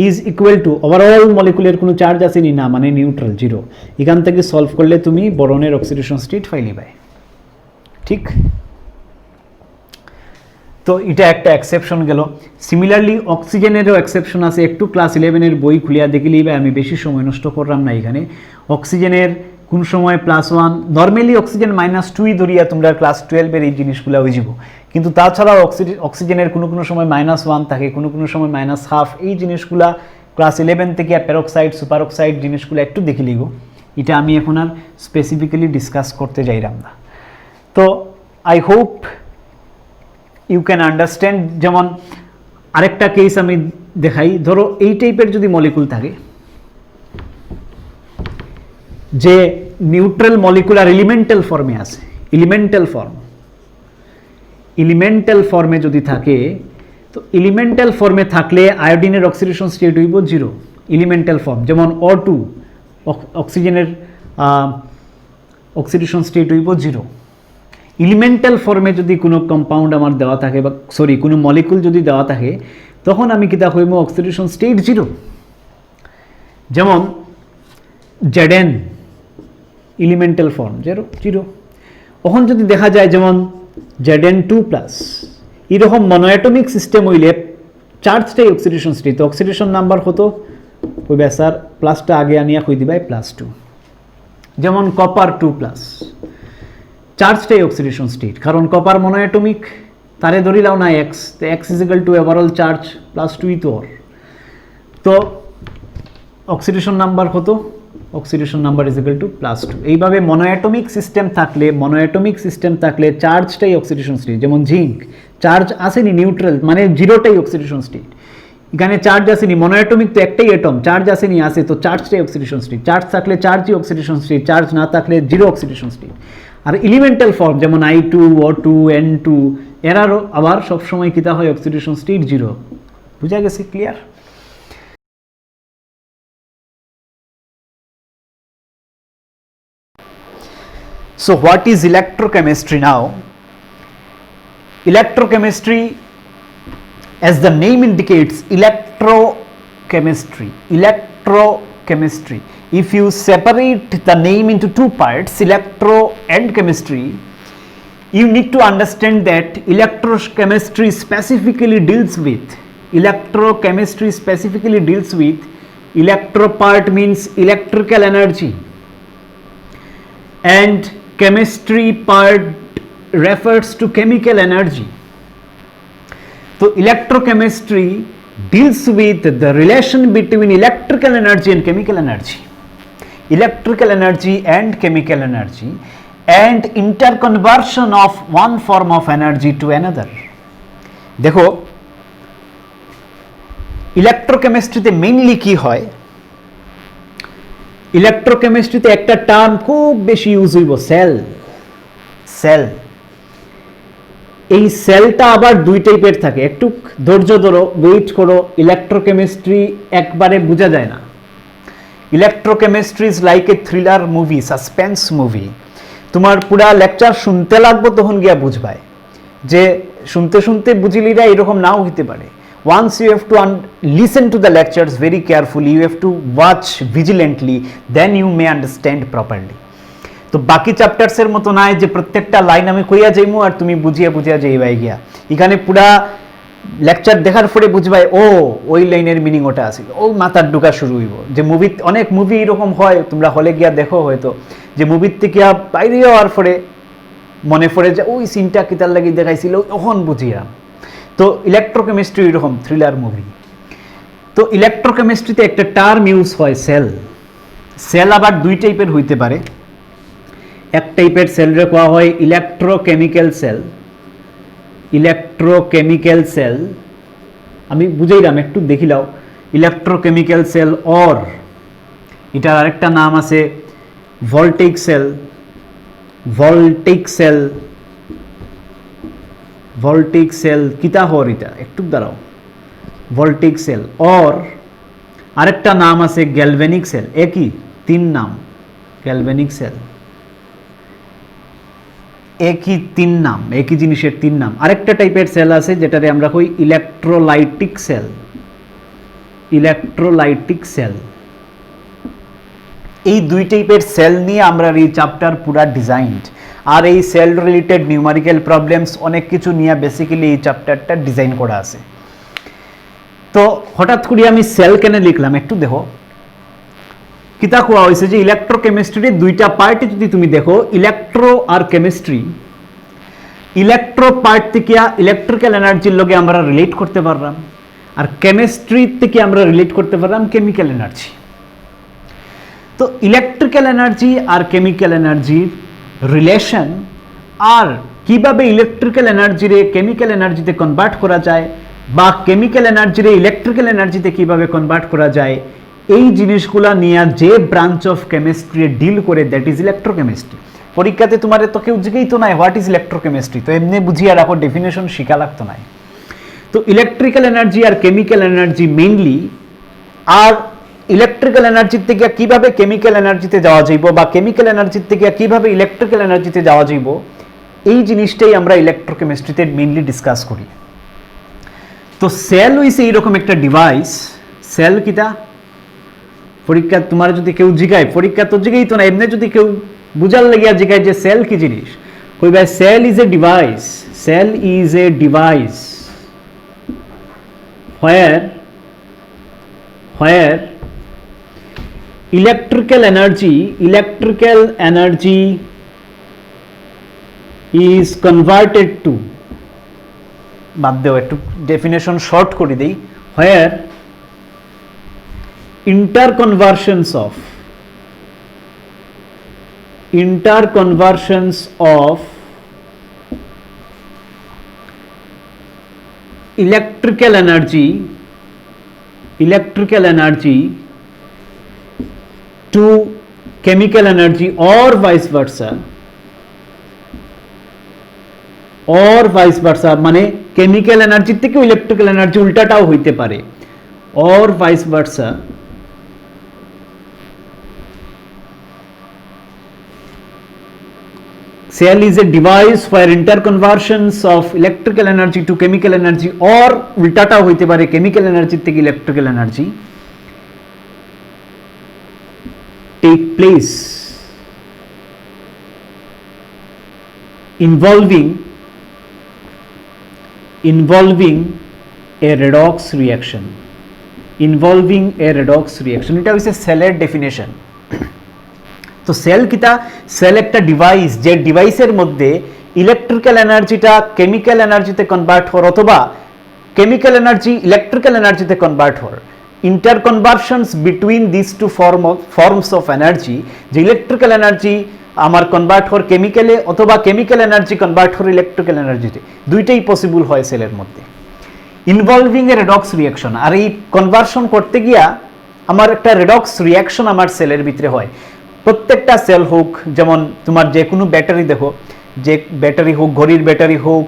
ইজ ইকুয়াল টু ওভারঅল মলিকুলের কোনো চার্জ আছে নি না মানে নিউট্রাল 0 এখান থেকে সলভ করলে তুমি বোরনের অক্সিডেশন স্টেট পাইলিবাই ঠিক তো এটা একটা এক্সেপশন গেল সিমিলারলি অক্সিজেনেরও এক্সেপশন আছে একটু ক্লাস 11 এর বই খুলিয়া দেখিলেই আমি বেশি সময় নষ্ট করলাম না এখানে অক্সিজেনের কোন সময় +1 নরমালি অক্সিজেন -2 ধরিয়া তোমরা ক্লাস 12 এর এই জিনিসগুলো হয়ে যাব কিন্তু তাছাড়াও অক্সিজেনের কোনো সময় -1 থাকে কোনো সময় -1/2 এই জিনিসগুলা ক্লাস 11 থেকে পেরক্সাইড সুপার অক্সাইড জিনিসগুলো একটু দেখি লিগো এটা আমি এখন আর স্পেসিফিক্যালি ডিসকাস করতে যাইলাম না তো I hope you can understand যেমন আরেকটা কেস আমি দেখাই ধরো এই টাইপের যদি মলিকুল থাকে যে নিউট্রাল মলিকুলার এলিমেন্টাল ফর্মে আছে এলিমেন্টাল ফর্মে যদি থাকে তো এলিমেন্টাল ফর্মে থাকলে আয়োডিনের অক্সিডেশন স্টেট হইব 0 এলিমেন্টাল ফর্ম যেমন O2 অক্সিজেনের অক্সিডেশন স্টেট হইব 0 এলিমেন্টাল ফর্মে যদি কোনো কম্পাউন্ড আমার দেওয়া থাকে বা সরি কোনো মলিকুল যদি দেওয়া থাকে তখন আমি কিতা হইব অক্সিডেশন স্টেট 0 যেমন Zn এলিমেন্টাল ফর্ম 0 তখন যদি দেখা যায় যেমন Zn2+ এরকম মনোঅ্যাটমিক সিস্টেম হইলে চার্জটাই অক্সিডেশন স্টেট অক্সিডেশন নাম্বার কত কইবে স্যার প্লাসটা আগে আনিয়া কই দিবাই +2 যেমন কপার 2+ চার্জটাই অক্সিডেশন স্টেট কারণ কপার মনোঅ্যাটমিক তারে ধরিলাও না X তো X = ওভারঅল চার্জ +2 তো অক্সিডেশন নাম্বার কত অক্সিডেশন নাম্বার +2 এইভাবে মনোঅ্যাটমিক সিস্টেম থাকলে চার্জটাই অক্সিডেশন স্টেট যেমন জিঙ্ক চার্জ আসেনি নিউট্রাল মানে 0টাই অক্সিডেশন স্টেট এখানে চার্জ আসেনি মনোঅ্যাটমিক তো একটাই অ্যাটম চার্জ আসেনি আসে তো চার্জটাই অক্সিডেশন স্টেট চার্জ থাকলে চার্জই অক্সিডেশন স্টেট চার্জ না থাকলে 0 অক্সিডেশন স্টেট আর এলিমেন্টাল ফর্ম যেমন I2 O2 N2 এরারও আবার সব সময় কিতা হয় অক্সিডেশন স্টেট 0 বুঝা গেছে clear So what is electrochemistry now? Electrochemistry, as the name indicates, electrochemistry. If you separate the name into two parts, electro and chemistry, you need to understand that electrochemistry specifically deals with electro part means electrical energy and chemistry part refers to chemical energy. So electrochemistry deals with the relation between electrical energy and chemical energy and interconversion of one form of energy to another. দেখো ইলেকট্রোকেমিস্ট্রিতে mainly কি হয় ইলেকট্রোকেমিস্ট্রিতে একটা term খুব বেশি use হইব sell এই সেলটা আবার দুই টাইপের থাকে একটু ধৈর্য ধরো ওয়েট করো ইলেকট্রোকেমিস্ট্রি একবারে বোঝা যায় না electrochemistry is like a thriller movie suspense movie তোমার পুরা লেকচার শুনতে লাগবে তখন গিয়া বুঝবাই যে শুনতে শুনতে বুঝিলিরা এরকম নাও হইতে পারে once you have to listen to the lectures very carefully you have to watch vigilantly then you may understand properly তো বাকি চ্যাপ্টারসের মতো নয় যে প্রত্যেকটা লাইন আমি কইয়া যাইমু আর তুমি বুঝিয়া যাইবাই গিয়া এখানে পুরা লেকচার দেখার পরে বুঝবাই ও ওই লাইনের মিনিং ওটা আছিল ও মাথার ঢুকা শুরু হইব যে মুভি অনেক মুভি এরকম হয় তোমরা হলে গিয়া দেখো হয়তো যে মুভির থেকে বাইরে যাওয়ার পরে মনে পড়ে যে ওই সিনটা কিতার লাগি দেখাইছিল তখন বুঝিয়া তো ইলেকট্রোকেমিস্ট্রি এরকম থ্রিলার মুভি তো ইলেকট্রোকেমিস্ট্রিতে একটা টার্ম ইউজ হয় সেল আবার দুই টাইপের হইতে পারে এক টাইপের সেলরে কোয়া হয় ইলেকট্রোকেমিক্যাল সেল। ইলেকট্রোকেমিক্যাল সেল আমি বুঝাইলাম, একটু দেখিলাও। ইলেকট্রোকেমিক্যাল সেল অর এটার আরেকটা নাম আছে ভোল্টেইক sell. Voltaic sell, voltaic sell কিতা হর এটা একটু দাঁড়াও। ভোল্টেইক সেল অর আরেকটা নাম আছে গ্যালভেনিক সেল। একই, তিন নাম, গ্যালভেনিক সেল একই, তিন নাম, একই জিনিসের তিন নাম। আরেকটা টাইপের সেল আছে যেটারে আমরা কই ইলেকট্রোলাইটিক সেল। ইলেকট্রোলাইটিক সেল, এই দুই টাইপের সেল নিয়ে আমরা এই চ্যাপ্টার পুরা ডিজাইনড। আর এই সেল রিলেটেড নিউমেরিক্যাল প্রবলেমস অনেক কিছু নিয়ে বেসিক্যালি এই চ্যাপ্টারটা ডিজাইন করা আছে। তো হঠাৎ করে আমি সেল কেন লিখলাম একটু দেখো। কিতা কোয়া হয়েছে যে ইলেকট্রোকেমিস্ট্রির দুইটা পার্টে যদি তুমি দেখো, ইলেকট্রো আর কেমিস্ট্রি, ইলেকট্রো পার্ট থেকে ইলেকট্রিক্যাল এনার্জির লগে আমরা রিলেট করতে পারলাম, আর কেমিস্ট্রি থেকে আমরা রিলেট করতে পারলাম কেমিক্যাল এনার্জি। তো ইলেকট্রিক্যাল এনার্জি আর কেমিক্যাল এনার্জির রিলেশন, আর কিভাবে ইলেকট্রিক্যাল এনার্জিরে কেমিক্যাল এনার্জিতে কনভার্ট করা যায়, বা কেমিক্যাল এনার্জিরে ইলেকট্রিক্যাল এনার্জিতে কিভাবে কনভার্ট করা যায়, এই জিনিসগুলা নিয়ে যে ব্রাঞ্চ অফ কেমিস্ট্রি ডিল করে, দ্যাট ইজ ইলেকট্রোকেমিস্ট্রি। পরীক্ষাতে তোমার তো কেউ জিজ্ঞেই তো নাই হোয়াট ইজ ইলেকট্রোকেমিস্ট্রি, তো এমনি বুঝিয়ে রাখো, ডেফিনেশন শিখা লাগতো নাই। তো ইলেকট্রিক্যাল এনার্জি আর কেমিক্যাল এনার্জি মেইনলি, আর ইলেকট্রিক্যাল এনার্জির থেকে কিভাবে কেমিক্যাল এনার্জিতে যাওয়া যাইব, বা কেমিক্যাল এনার্জির থেকে কিভাবে ইলেকট্রিক্যাল এনার্জিতে যাওয়া যাইব, এই জিনিসটাই আমরা ইলেকট্রোকেমিস্ট্রিতে মেইনলি ডিসকাস করি। তো সেল হইছে এইরকম একটা ডিভাইস। সেল কিটা পরীক্ষা তোমার যদি কেউ জিগায়, পরীক্ষা তো জিগাই তো না, এমনি যদি কেউ বুঝার লাগিয়া জিগায় যে সেল কি জিনিস, কইবা cell is a device. Cell is a device where electrical energy is converted to, বাদ দেও একটু ডেফিনেশন শর্ট করে দেই, where interconversions of electrical energy to chemical energy or vice versa, মানে কেমিক্যাল এনার্জি থেকে ইলেকট্রিক্যাল এনার্জি উল্টাটাও হইতে পারে, or vice versa, cell is a device where interconversions of electrical energy to chemical energy, or উল্টাটাও হইতে পারে chemical energy থেকে electrical energy, take place involving a redox reaction. এটা হচ্ছে সেলের ডেফিনেশন। তো সেল কিটা? সেল একটা ডিভাইস, যে ডিভাইসের মধ্যে ইলেকট্রিক্যাল এনার্জিটা কেমিক্যাল এনার্জিতে কনভার্ট হওয়ার, অথবা কেমিক্যাল এনার্জি ইলেকট্রিক্যাল এনার্জিতে কনভার্ট হওয়ার, interconversions between this two forms of energy, যে ইলেকট্রিক্যাল এনার্জি আমার কনভার্ট হওয়ার কেমিক্যালে, অথবা কেমিক্যাল এনার্জি কনভার্ট হওয়ার ইলেকট্রিক্যাল এনার্জিতে, দুইটাই পসিবল হয় সেলের মধ্যে। ইনভলভিং এ রেডক্স রিয়াকশন, আর এই কনভার্সন করতে গিয়া আমার একটা রেডক্স রিয়াকশন আমার সেলের ভিতরে হয়। প্রত্যেকটা সেল হোক, যেমন তোমার যে কোনো ব্যাটারি দেখো, যে ব্যাটারি হোক, ঘড়ির ব্যাটারি হোক,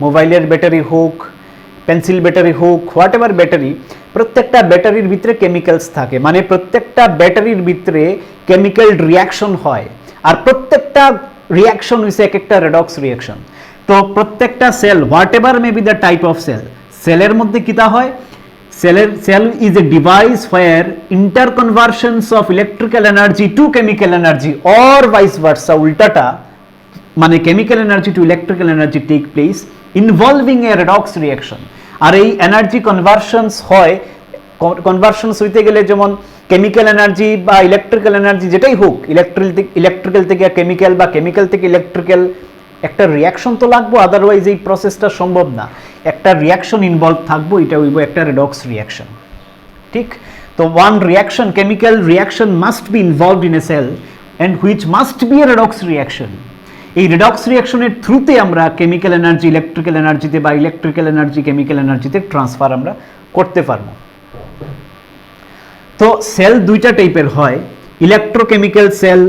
মোবাইলের ব্যাটারি হোক, পেন্সিল ব্যাটারি হোক, হোয়াট এভার ব্যাটারি, প্রত্যেকটা ব্যাটারির ভিতরে কেমিক্যালস থাকে, মানে প্রত্যেকটা ব্যাটারির ভিতরে কেমিক্যাল রিয়াকশন হয়, আর প্রত্যেকটা রিয়াকশন হইছে এক একটা রেডক্স রিয়াকশন। তো প্রত্যেকটা cell, whatever may be the type of cell, সেলের মধ্যে কিতা হয়, cell is a device where interconversions of electrical energy to chemical energy or vice versa, উল্টাটা মানে chemical energy to electrical energy take place involving a redox reaction। আর এই energy conversions হয়, conversions হইতে গেলে যেমন কেমিক্যাল এনার্জি বা electrical energy যেটাই হোক, electrical থেকে কেমিক্যাল বা কেমিক্যাল থেকে ইলেকট্রিক্যাল, একটা রিয়াকশন তো লাগবো, আদারওয়াইজ এই প্রসেসটা সম্ভব না। একটা রিয়াকশন ইনভলভ থাকবো, এটা হইব একটা রেডক্স রিয়াকশন। ঠিক? তো one reaction, chemical reaction must be involved in a cell and which must be a redox reaction. এই রেডক্স রিঅ্যাকশনের থ্রুতে আমরা কেমিক্যাল এনার্জি ইলেকট্রিক্যাল এনার্জিতে বা ইলেকট্রিক্যাল এনার্জি কেমিক্যাল এনার্জিতে ট্রান্সফার আমরা করতে পারবো। তো সেল দুইটা টাইপের হয়, ইলেকট্রোকেমিক্যাল সেল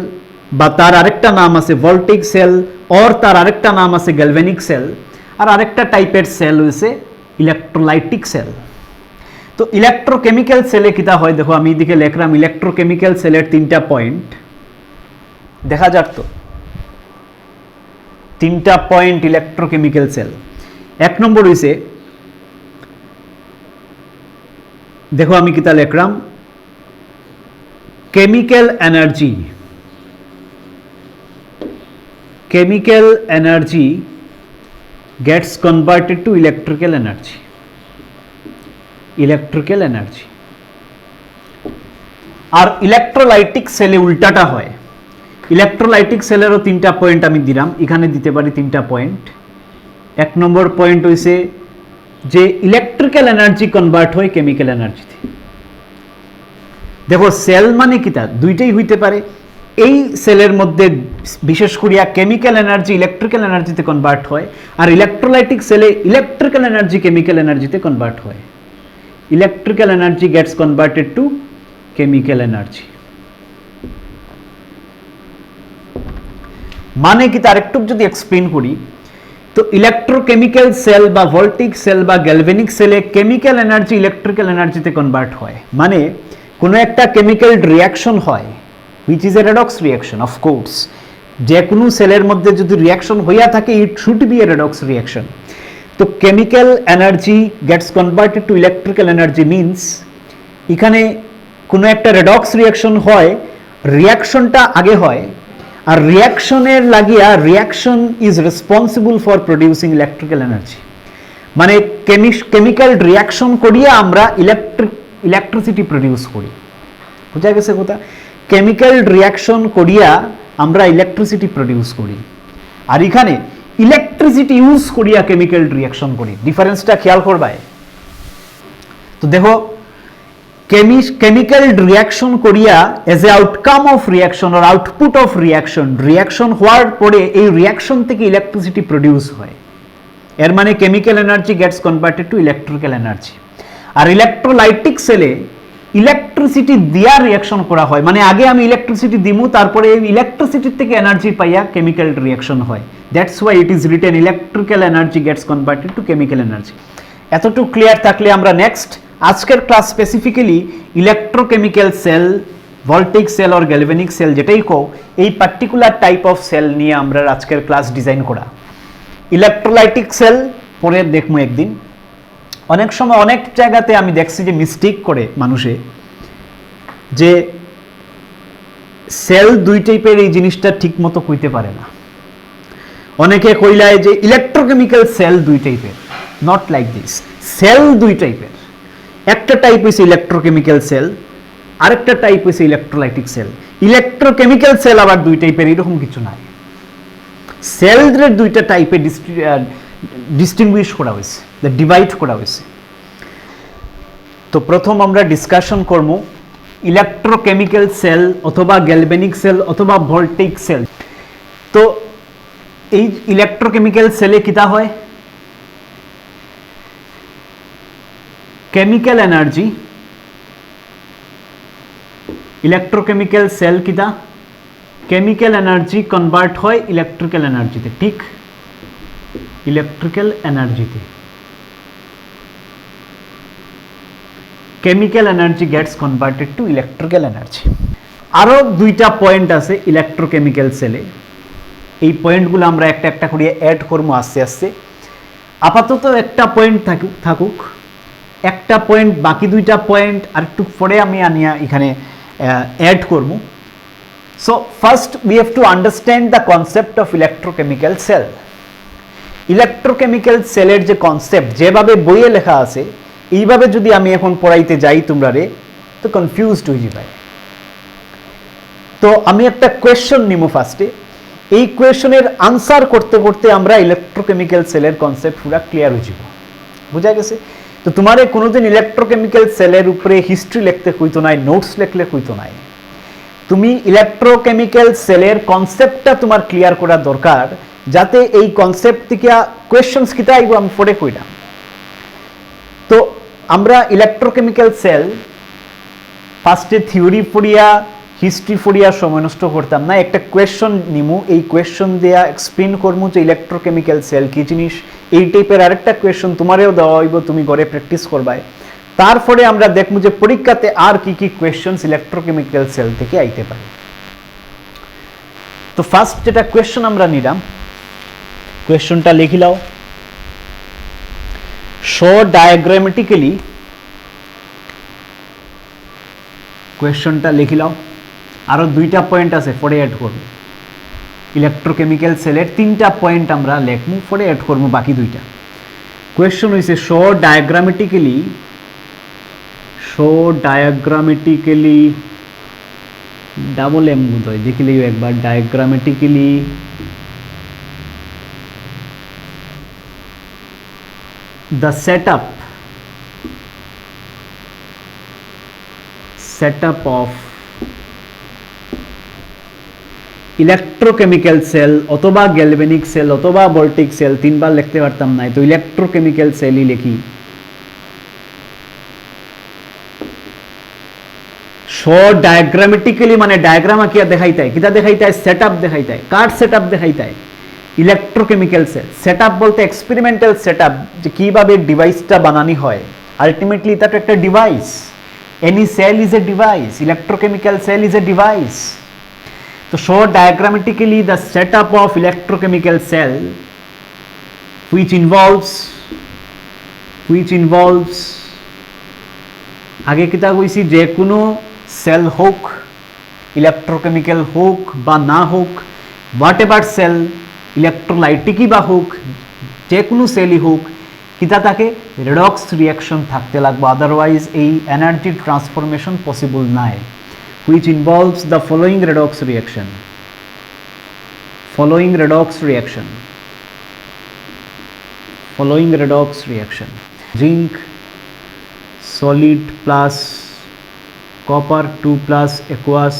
বা তার আরেকটা নাম আছে ভোল্টেইক সেল, অর তার আরেকটা নাম আছে গ্যালভ্যানিক সেল, আর আরেকটা টাইপের সেল হয়েছে ইলেকট্রোলাইটিক সেল। তো ইলেকট্রোকেমিক্যাল সেলে কিতা হয় দেখো, আমি এদিকে লেখলাম ইলেকট্রোকেমিক্যাল সেলের 3টা পয়েন্ট দেখা যাক। তো 3টা পয়েন্ট ইলেকট্রোকেমিক্যাল সেল। 1 নম্বর হইছে, দেখো আমি কিতা লেখলাম, chemical energy, chemical energy gets converted to electrical energy, electrical energy। আর ইলেকট্রোলাইটিক সেলে উল্টাটা হয়। ইলেকট্রোলাইটিক সেলেরও 3টা পয়েন্ট আমি দিলাম, এখানে দিতে পারি 3টা পয়েন্ট। 1 নম্বর পয়েন্ট হইছে যে ইলেকট্রিক্যাল এনার্জি কনভার্ট হয় কেমিক্যাল এনার্জিতে। দেখো সেল মানে কিতা, দুইটাই হইতে পারে। এই সেলের মধ্যে বিশেষ করিয়া কেমিক্যাল এনার্জি ইলেকট্রিক্যাল এনার্জিতে কনভার্ট হয়, আর ইলেকট্রোলাইটিক সেলে ইলেকট্রিক্যাল এনার্জি কেমিক্যাল এনার্জিতে কনভার্ট হয়। Electrical energy gets converted to chemical energy. মানে কি তার একটু যদি এক্সপ্লেন করি, তো ইলেকট্রোকেমিক্যাল সেল বা ভোল্টেইক সেল বা গ্যালভ্যানিক সেলে কেমিক্যাল এনার্জি ইলেকট্রিক্যাল এনার্জিতে কনভার্ট হয়। মানে কোনো একটা কেমিক্যাল রিঅ্যাকশন হয় which is a redox reaction, of course যে কোনো সেলের মধ্যে যদি রিঅ্যাকশন হইয়া থাকে it should be a redox reaction। তো chemical energy gets converted to electrical energy means এখানে কোনো একটা রেডক্স রিঅ্যাকশন হয়, রিঅ্যাকশনটা আগে হয়, আর রিঅ্যাকশনের লাগিয়া reaction is responsible for producing electrical energy. মানে কেমিক্যাল রিঅ্যাকশন করিয়া আমরা ইলেকট্রিসিটি প্রডিউস করি। বুঝা গেছে কথা? কেমিক্যাল রিঅ্যাকশন করিয়া আমরা ইলেকট্রিসিটি প্রডিউস করি, আর এখানে ইলেকট্রিসিটি ইউজ করিয়া কেমিক্যাল রিঅ্যাকশন করি। ডিফারেন্সটা খেয়াল করবাই। তো দেখো কেমিক্যাল রিঅ্যাকশন করিয়া as a outcome of reaction আর আউটপুট অফ রিঅ্যাকশন হওয়ার পরে এই রিঅ্যাকশন থেকে ইলেকট্রিসিটি প্রডিউস হয়। এর মানে chemical energy gets converted to electrical energy. আর ইলেকট্রোলাইটিক সেলে ইলেকট্রিসিটি দিয়া রিঅ্যাকশন করা হয়, মানে আগে আমি ইলেকট্রিসিটি দিমু, তারপরে এই ইলেকট্রিসিটি থেকে এনার্জি পাইয়া কেমিক্যাল রিঅ্যাকশন হয়। That's why it is written electrical energy gets converted to chemical energy. এতটুকু ক্লিয়ার থাকলে আমরা নেক্সট আজকের class specifically electrochemical cell, voltaic cell আর গ্যালভ্যানিক সেল যেটাই কও, এই পার্টিকুলার টাইপ অফ সেল নিয়ে আমরা আজকের ক্লাস ডিজাইন করা। ইলেকট্রোলাইটিক সেল পরে দেখবো একদিন। অনেক সময় অনেক জায়গাতে আমি দেখছি যে মিস্টেক করে মানুষে, যে সেল দুই টাইপের, এই জিনিসটা ঠিক মতো কইতে পারে না। অনেকে কইলায় যে ইলেকট্রোকেমিক্যাল সেল দুই টাইপের, নট লাইক দিস। সেল দুই টাইপের, একটা টাইপ হইছে ইলেকট্রোকেমিক্যাল সেল, আরেকটা টাইপ হইছে ইলেকট্রোলাইটিক সেল। ইলেকট্রোকেমিক্যাল সেল আবার দুই টাইপের এরকম কিছু নাই। সেলের দুইটা টাইপে ডিস্টিংগুইশ করা হয়েছে, ডিভাইড করা হয়েছে। তো প্রথম আমরা ডিসকাশন করব ইলেকট্রোকেমিক্যাল সেল অথবা গ্যালভ্যানিক সেল অথবা ভোল্টেইক সেল। তো এই ইলেকট্রোকেমিক্যাল সেলে কিতা হয়, কেমিক্যাল এনার্জি, ইলেকট্রোকেমিক্যাল সেল কিতা কেমিক্যাল এনার্জি কনভার্ট হয় ইলেকট্রিক্যাল এনার্জিতে। ঠিক, ইলেকট্রিক্যাল এনার্জিতে chemical energy gets converted to electrical energy. আরো দুইটা পয়েন্ট আছে ইলেকট্রোকেমিক্যাল সেলে, এই পয়েন্টগুলো আমরা একটা একটা করে অ্যাড করবো আস্তে আস্তে। আপাতত একটা পয়েন্ট থাকুক, একটা পয়েন্ট, বাকি দুইটা পয়েন্ট আর একটু পরে আমি আনিয়া এখানে অ্যাড করব। So first we have to understand the concept of electrochemical cell. Electrochemical সেলের যে কনসেপ্ট যেভাবে বইয়ে লেখা আছে, এইভাবে যদি আমি এখন পড়াইতে যাই তোমরা রে, তো কনফিউজড হয়ে যাবে। তো আমি একটা কোয়েশ্চন নিব ফার্স্টে, এই কোয়েশ্চনের আনসার করতে করতে আমরা ইলেকট্রোকেমিক্যাল সেলের কনসেপ্ট পুরা ক্লিয়ার হয়ে যাব। বুঝা গেছে? তো তোমারে কোনোদিন ইলেকট্রোকেমিক্যাল সেলের উপরে হিস্ট্রি লিখতে হইতো নাই, নোটস লিখলে হইতো নাই। তুমি ইলেকট্রোকেমিক্যাল সেলের কনসেপ্টটা তোমার ক্লিয়ার করা দরকার, যাতে এই কনসেপ্ট থেকে কোয়েশ্চনস কিতা আইব আমি পড়ে কইলাম। তো আমরা ইলেকট্রোকেমিক্যাল সেল ফার্স্টে থিওরি পড়িয়া হিস্ট্রি পড়িয়া সময় নষ্ট করতাম না, একটা কোয়েশ্চন নিমু, এই কোয়েশ্চন দেয়া এক্সপ্লেন করবো যে ইলেকট্রোকেমিক্যাল সেল কি জিনিস, এই টাইপের আরেকটা কোয়েশ্চন তোমারেও দেওয়া হইব, তুমি ঘরে প্র্যাকটিস করবাই। তারপরে আমরা দেখবো যে পরীক্ষাতে আর কি কি কোয়েশ্চনস ইলেকট্রোকেমিক্যাল সেল থেকে আইতে পারে। তো ফার্স্ট যেটা কোয়েশ্চন আমরা নিলাম, কোয়েশ্চনটা লিখি লাও। শো ডায়াগ্রামেটিক্যালি, কোয়েশ্চনটা লিখি লাও। আরো দুইটা পয়েন্ট আছে, পরে অ্যাড করবো। ইলেকট্রোকেমিক্যাল সেলের তিনটা পয়েন্ট আমরা লিখবো, পরে অ্যাড করবো বাকি দুইটা। কোয়েশ্চন হইছে শো ডায়াগ্রামেটিক্যালি, ডাবল এম বোধ হয়, দেখিলেই একবার, diagrammatically the setup of electrochemical cell অথবা গ্যালভেনিক সেল অথবা ভোল্টিক সেল, তিনবার লিখতে পারতাম না, তো ইলেকট্রোকেমিক্যাল সেলই লিখি। শো ডায়াগ্রামেটিক্যালি মানে ডায়াগ্রাম আঁকিয়া দেখাইতায়, কিতা দেখাইতায়, সেটআপ দেখাইতায়। কার সেটআপ দেখাইতায়? Electrochemical cell. সেটআপ বলতে এক্সপেরিমেন্টাল সেটআপ, যে কিভাবে ডিভাইসটা বানানি হয়। আলটিমেটলি এটা তো একটা device, any cell is a device, electrochemical cell is a device. তো show diagrammatically the setup of electrochemical cell which involves আগে কিতা কইছি, যে কোনো সেল হোক, ইলেকট্রোকেমিক্যাল হোক বা না হোক, হোয়াট এভার সেল, ইলেকট্রোলাইটিকই বা হোক, যে কোনো সেলই হোক, কিতা তাকে রেডক্স রিয়াকশন থাকতে লাগবে, আদারওয়াইজ এই এনার্জি ট্রান্সফরমেশন পসিবল নাই। which involves the following redox reaction. Zinc solid plus copper 2 plus aqueous,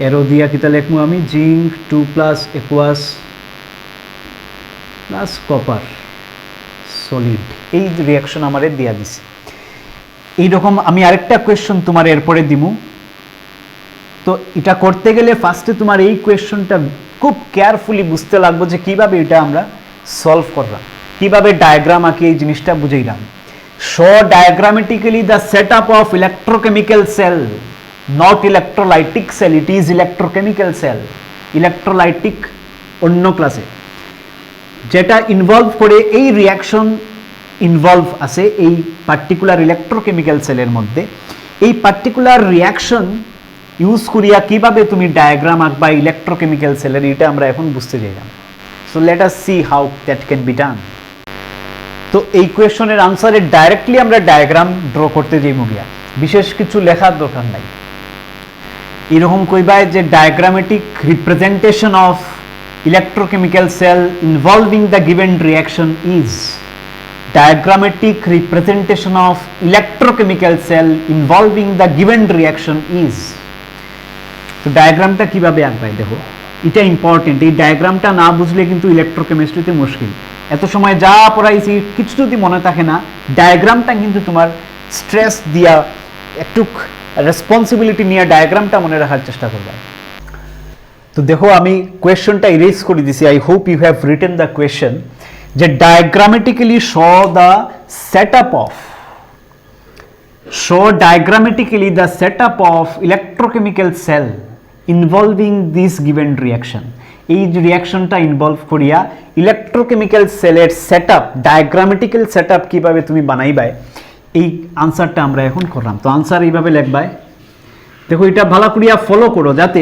এরো দিয়া কিতা লিখমু আমি, zinc 2 plus aqueous plus copper solid, এই রিয়াকশন আমারে দিয়া দিছে। এইরকম আমি আরেকটা কোয়েশ্চন তোমার এরপরে দিমু। তো এটা করতে গেলে ফার্স্টে তোমার এই কোয়েশ্চনটা খুব কেয়ারফুলি বুঝতে লাগবে যে কিভাবে এটা আমরা সলভ করলাম, কিভাবে ডায়াগ্রাম আঁকি এই জিনিসটা বুঝাইলাম। Show diagrammatically the setup of electrochemical cell, not electrolytic cell, it is electrochemical cell. Electrolytic অন্য ক্লাসে, যেটা ইনভলভ করে এই রিয়াকশন ইনভলভ আছে এই পার্টিকুলার ইলেকট্রোকেমিক্যাল সেলের মধ্যে। এই পার্টিকুলার রিয়াকশন ইউজ করিয়া কিভাবে তুমি ডায়াগ্রাম আঁকবা ইলেকট্রোকেমিক্যাল সেলের, এটা আমরা এখন বুঝতে চাইলাম। So let us see how that can be done. তো এই কোয়েশনের আনসারে ডাইরেক্টলি আমরা ডায়াগ্রাম ড্র করতে যাই মুগিয়া, বিশেষ কিছু লেখার দরকার নাই। এরকম কইবায় যে diagrammatic representation of electrochemical cell involving the given reaction is, diagrammatic representation of electrochemical cell involving the given reaction is। তো ডায়াগ্রামটা কিভাবে আঁকবে দেখো, এটা ইম্পর্টেন্ট। এই ডায়াগ্রামটা না বুঝলে কিন্তু ইলেকট্রোকেমিস্ট্রিতে মুশকিল। এত সময় যা পড়াইছি কিছু যদি মনে থাকে না, ডায়াগ্রামটা কিন্তু তোমার স্ট্রেস দিয়া একটু রেসপন্সিবিলিটি নিয়ে ডায়াগ্রামটা মনে রাখার চেষ্টা করবে। তো দেখো আমি কোয়েশ্চনটা ইরেজ করে দিছি, I hope you have written the question, যে diagrammatically show the setup of electrochemical cell involving this given reaction। এই রিয়াকশনটা ইনভলভ করিয়া ইলেকট্রোকেমিক্যাল সেলের সেটআপ, ডায়াগ্রামেটিক্যাল সেটআপ কিভাবে তুমি বানাইবাই, এই আনসারটা আমরা এখন করলাম। তো আনসার এইভাবে লিখবাই, দেখো এটা ভালো করিয়া ফলো করো, যাতে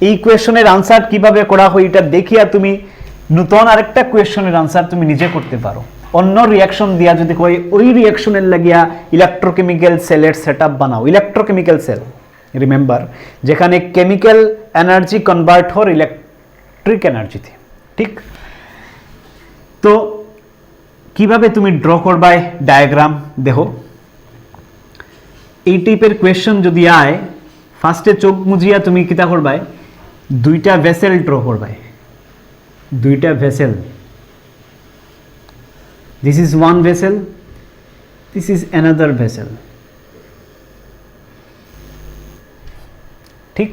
এই কোয়েশ্চনের আনসার কিভাবে করা হয় এটা দেখিয়া তুমি নতুন আরেকটা কোয়েশ্চনের আনসার তুমি নিজে করতে পারো। অন্য রিয়াকশন দিয়া যদি কই ওই রিয়াকশনের লাগিয়া ইলেকট্রোকেমিক্যাল সেলের সেটআপ বানাও, ইলেকট্রোকেমিক্যাল সেল রিমেম্বার, যেখানে কেমিক্যাল এনার্জি কনভার্ট হয় ইলেকট্রিক এনার্জিতে, ঠিক? তো কিভাবে তুমি ড্র করবাই ডায়াগ্রাম দেখো, এই টাইপের কোয়েশ্চন যদি আয়, ফার্স্টে চোখ মুজিয়া তুমি কিতা করবাই, দুইটা ভেসেল ড্র করবাই, দুইটা vessel. This is one vessel, this is another vessel. ঠিক,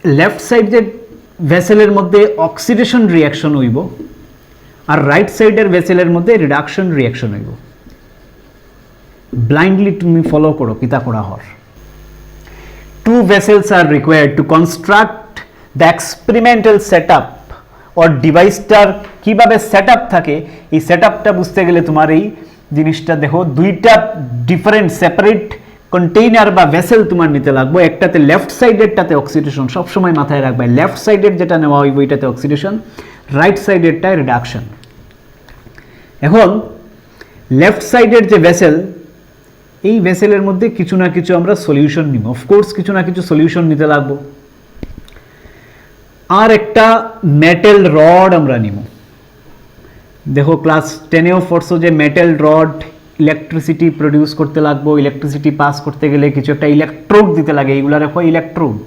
লেফট সাইডের ভেসেলের মধ্যে অক্সিডেশন রিয়াকশন হইব, আর রাইট সাইডের ভেসেলের মধ্যে রিডাকশন রিয়াকশন হইব। ব্লাইন্ডলি তুমি ফলো করো কিতা করা হর। Two vessels are required to construct the experimental set up, or ডিভাইসটার কিভাবে সেট আপ থাকে, এই সেট আপটা বুঝতে গেলে তোমার এই জিনিসটা দেখো, দুইটা ডিফারেন্ট সেপারেট কন্টেইনার বা ভেসেল তোমার নিতে লাগবে। একটাতে লেফট সাইডেরটাতে অক্সিডেশন, সবসময় মাথায় রাখবে লেফট সাইডের যেটা নেওয়া হইব এটাতে অক্সিডেশন, রাইট সাইডেরটায় রিডাকশন। এখন লেফট সাইডের যে ভেসেল, এই ভেসেলের মধ্যে কিছু না কিছু আমরা সলিউশন নিব, অফকোর্স কিছু না কিছু সলিউশন নিতে লাগবো। আর একটা মেটাল রড আমরা নিব। দেখো ক্লাস 10এও পড়ছো যে মেটাল রড ইলেকট্রিসিটি প্রডিউস করতে লাগবো, ইলেকট্রিসিটি পাস করতে গেলে কিছু একটা ইলেকট্রোড দিতে লাগে, এইগুলার হয় ইলেকট্রোড।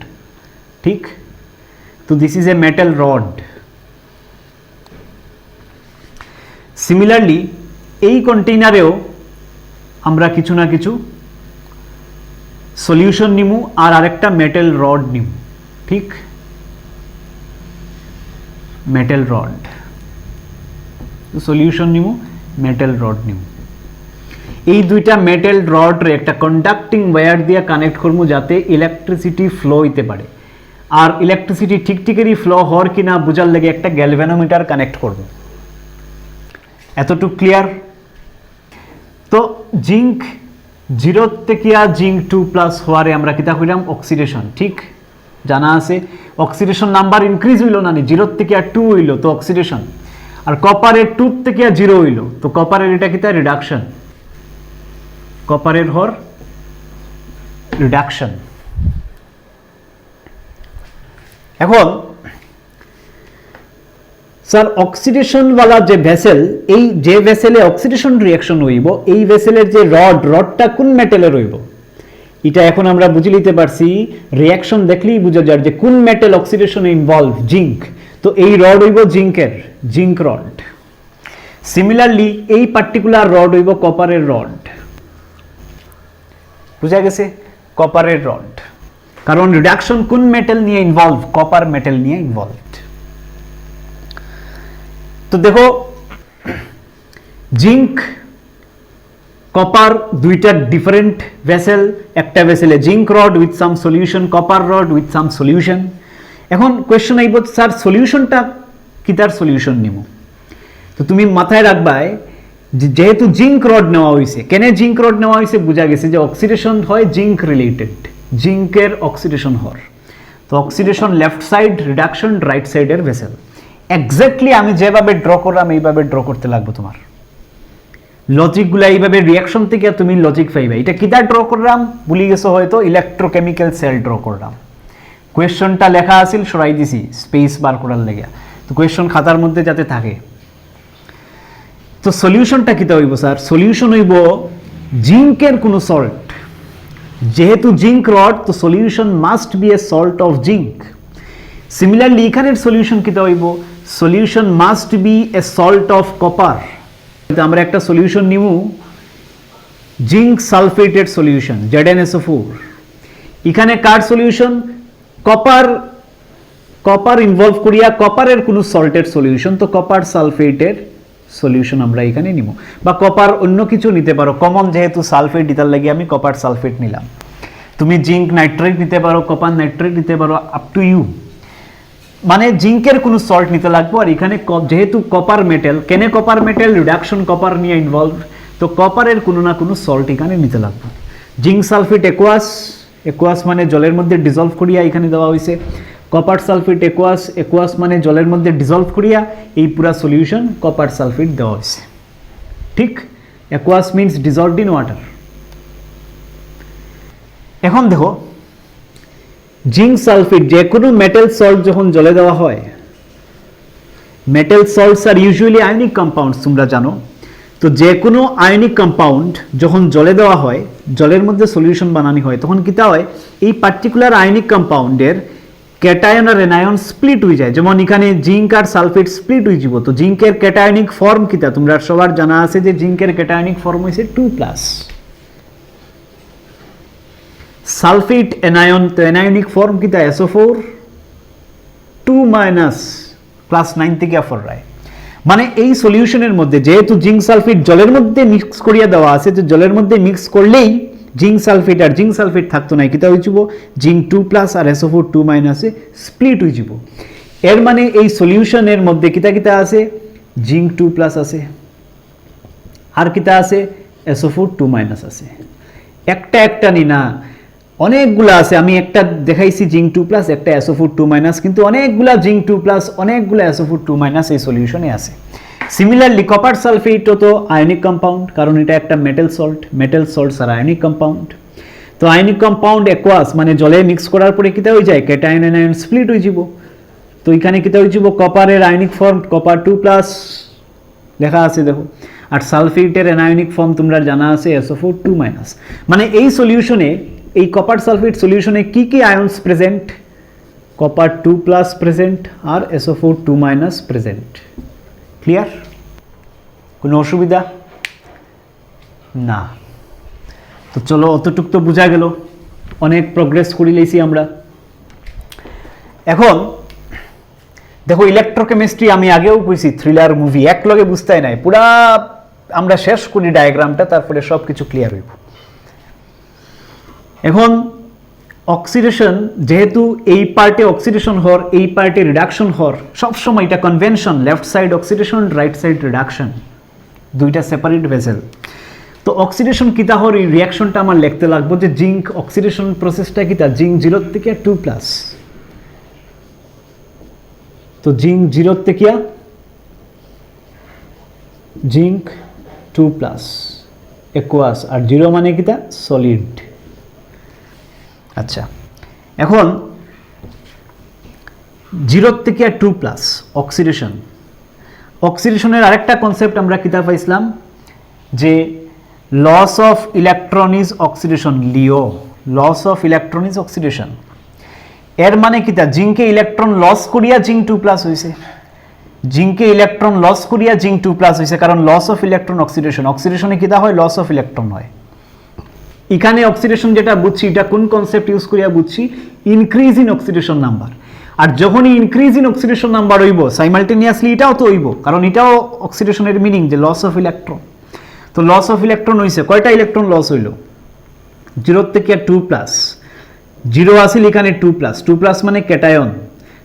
ঠিক, তো this is a metal rod. Similarly এই কন্টেইনারেও আমরা কিছু না কিছু সলিউশন নিমু আর আরেকটা মেটাল রড নিমু। ঠিক, মেটাল রড সলিউশন নিমু, মেটাল রড নিমু। এই দুইটা মেটাল রড রে একটা কন্ডাক্টিং ওয়্যার দিয়ে কানেক্ট করবো যাতে ইলেকট্রিসিটি ফ্লো হইতে পারে। আর ইলেকট্রিসিটি ঠিকঠিকই ফ্লো হওয়ার কিনা বুঝার লেগে একটা গ্যালভানোমিটার কানেক্ট করব। এতটুকু ক্লিয়ার? তো জিঙ্ক 0 থেকে জিঙ্ক 2+ হওয়ারে আমরা কিতা কইলাম, অক্সিডেশন। ঠিক, জানা আছে অক্সিডেশন নাম্বার ইনক্রিজ হইল না, 0 থেকে 2 হইল তো অক্সিডেশন। আর কপারের 2 থেকে 0 হইল তো কপারের এটা কিতা, রিডাকশন। কপারের হর রিডাকশন। এখন স্যার অক্সিডেশন ওয়ালা যে ভেসেল, এই যে ভেসেলে অক্সিডেশন রিয়াকশন হইব, এই ভেসেলের যে রডটা কোন মেটালের হইব, এটা এখন আমরা বুঝে নিতে পারছি। রিয়াকশন দেখলেই বুঝা যায় যে কোন মেটাল অক্সিডেশনে ইনভলভ, জিঙ্ক। তো এই রড হইব জিঙ্কের, জিঙ্ক রড। সিমিলারলি এই পার্টিকুলার রড হইব কপারের রড। বুঝা গেছে, কপারের রড। কারণ রিডাকশন কোন মেটাল নিয়ে ইনভলভ, কপার মেটাল নিয়ে ইনভলভ। তো দেখো জিঙ্ক কপার দুইটা ডিফারেন্ট ভেসেল, একটা ভেসেলে zinc rod with some solution, copper rod with some solution. এখন কোয়েশ্চন আইব, স্যার সলিউশনটা কি, তার সলিউশন নিব। তো তুমি মাথায় রাখবাই যেহেতু জিঙ্ক রড নেওয়া হয়েছে, কেন জিঙ্ক রড নেওয়া হয়েছে বুঝা গেছে যে অক্সিডেশন হয় জিঙ্ক রিলেটেড, জিঙ্কের অক্সিডেশন হর। তো oxidation left side, reduction right সাইডের ভেসেল। এক্স্যাক্টলি আমি যেভাবে ড্র করলাম এইভাবে ড্র করতে লাগবে তোমার। লজিকগুলো এইভাবে রিয়াকশন থেকে তুমি লজিক পাইবে। এটা কিটা ড্র করলাম ভুলে গেছো হয়তো, ইলেকট্রোকেমিক্যাল সেল ড্র করলাম। কোয়েশ্চনটা লেখা আছিল সরাই দিছি স্পেস বার করার লেগে, তো কোয়েশ্চন খাতার মধ্যে যাতে থাকে। তো সলিউশনটা কিটা হইব স্যার, সলিউশন হইব জিঙ্কের কোনো সল্ট। যেহেতু জিঙ্ক রড, তো solution must B A salt of zinc. Similarly এখানের সলিউশন কিটা হইব, solution must B A salt of copper. আমরা একটা সলিউশন নিব জিঙ্ক সালফেটেড সলিউশন, ZnSO4। এখানে কার সলিউশন, কপার ইনভলভ করিয়া কপারের কোনো সল্টেড সলিউশন, তো কপার সালফেটের সলিউশন আমরা এখানে নিব। বা কপার অন্য কিছু নিতে পারো, কমন যেহেতু সালফেট দিতার লাগে আমি কপার সালফেট নিলাম। তুমি জিঙ্ক নাইট্রেট নিতে পারো, কপার নাইট্রেট নিতে পারো, আপ টু ইউ। মানে জিঙ্কের কোনো সল্ট নিতে লাগবে। আর এখানে যেহেতু কপার মেটাল, কেনে কপার মেটাল, রিডাকশন কপার নিয়ে ইনভলভ, তো কপারের কোনো না কোনো সল্ট এখানে নিতে লাগবে। জিঙ্ক সালফেট একোয়াস মানে জলের মধ্যে ডিজলভ করিয়া এখানে দেওয়া হয়েছে। কপার সালফেট একোয়াস মানে জলের মধ্যে ডিজলভ করিয়া এই পুরা সলিউশন কপার সালফেট দেওয়া হয়েছে। ঠিক, Aquos means dissolved in water. এখন দেখো জিঙ্ক সালফেট, যে কোনো মেটাল সল্ট যখন জলে দেওয়া হয়, মেটাল সল্টস আর ইউজুয়ালি আয়নিক কম্পাউন্ডস, তোমরা জানো। তো যে কোনো আয়নিক কম্পাউন্ড যখন জলে দেওয়া হয়, জলের মধ্যে সলিউশন বানানো হয়, তখন কিতা হয় এই পার্টিকুলার আয়নিক কম্পাউন্ডের ক্যাটায়ন আর এনায়ন স্প্লিট হয়ে যায়। যেমন এখানে জিঙ্ক আর সালফেট স্প্লিট হয়ে যাব। তো জিঙ্কের ক্যাটায়নিক ফর্ম কিতা তোমরা সবার জানা আছে যে জিঙ্কের ক্যাটায়নিক ফর্ম হইছে 2+। সালফেট এনায়ন, তো এনায়নিক ফর্ম কিতা SO4 2- ক্লাস 9 থেকে পড়ায়। মানে এই সলিউশনের মধ্যে যেহেতু জিঙ্ক সালফেট জলের মধ্যে মিক্স করিয়া দেওয়া আছে, যে জলের মধ্যে মিক্স করলেই জিঙ্ক সালফেট আর জিঙ্ক সালফেট থাকতো না, কিতা হয়ে যাব জিঙ্ক 2+ আর SO4 2- স্প্লিট হয়ে যাব। এর মানে এই সলিউশনের মধ্যে কিতা কিতা আছে, জিঙ্ক 2+ আছে আর কিতা আছে SO4 2- আছে। একটা একটা নি না, অনেকগুলা আছে। আমি একটা দেখাইছি জিঙ্ক 2+, একটা SO4 2-, কিন্তু অনেকগুলা জিঙ্ক 2+, অনেকগুলা SO4 2- এই সলিউশনে আছে। সিমিলারলি কপার সালফেটও তো আয়নিক কম্পাউন্ড, কারণ এটা একটা মেটাল সল্ট, মেটাল সল্টস আর আয়নিক কম্পাউন্ড। তো আয়নিক কম্পাউন্ড অ্যাকোয়াস মানে জলে মিক্স করার পরে কিতা হয়ে যায়, ক্যাটায়ন এনায়ন স্প্লিট হয়ে যাব। তো এখানে কিতা হয়ে যাব, কপারের আয়নিক ফর্ম কপার 2+ লেখা আছে দেখো, আর সালফেটের এনায়নিক ফর্ম তোমরা জানা আছে SO4 2-। মানে এই সলিউশনে, এই কপার সালফেট সলিউশনে কি কি আয়নস প্রেজেন্ট, কপার 2+ প্রেজেন্ট আর SO4 2- প্রেজেন্ট। ক্লিয়ার? কোনো অসুবিধা না? তো চলো অতটুক তো বোঝা গেল, অনেক প্রোগ্রেস করে লইছি আমরা। এখন দেখো ইলেকট্রোকেমিস্ট্রি আমি আগেও কইছি থ্রিলার মুভি, এক লগে বুঝতে নাই, পুরা আমরা শেষ করি ডায়াগ্রামটা, তারপরে সব কিছু ক্লিয়ার হইব। এখন অক্সিডেশন, যেহেতু এই পার্টে অক্সিডেশন হর, এই পার্টে রিডাকশন হর, সবসময় এটা convention, left side oxidation, right side reduction, দুইটা সেপারেট ভেসেল। তো অক্সিডেশন কিতা হর, এই রিয়াকশনটা আমার লিখতে লাগবো যে জিঙ্ক অক্সিডেশন প্রসেসটা কিতা, জিঙ্ক 0 থেকে 2+। তো জিঙ্ক 0 থেকে জিঙ্ক 2+ একুয়াস, আর 0 মানে কিতা সলিড। আচ্ছা, এখন 0 থেকে 2+ অক্সিডেশন, অক্সিডেশনের আরেকটা কনসেপ্ট আমরা কিতা পাইছিলাম যে loss of electron is oxidation, LEO, loss of electron is oxidation. এর মানে কিতা, জিঙ্কে ইলেকট্রন লস করিয়া জিঙ্ক 2+ হইছে, জিঙ্কে ইলেকট্রন লস করিয়া জিঙ্ক 2+ হইছে, কারণ লস অফ ইলেকট্রন অক্সিডেশন, অক্সিডেশনে কিতা হয়, লস অফ ইলেকট্রন হয়। এখানে অক্সিডেশন যেটা বুঝছি, এটা কোন কনসেপ্ট ইউজ করিয়া বুঝছি, ইনক্রিজ ইন অক্সিডেশন নাম্বার। আর যখনই ইনক্রিজ ইন অক্সিডেশন নাম্বার হইব, সাইমালটেনিয়াসলি এটাও তো হইব, কারণ এটাও অক্সিডেশনের মিনিং যে লস অফ ইলেকট্রন। তো লস অফ ইলেকট্রন হইছে, কয়টা ইলেকট্রন লস হইল, 0 থেকে 2+, 0 আসিল এখানে 2+, 2+ মানে ক্যাটায়ন।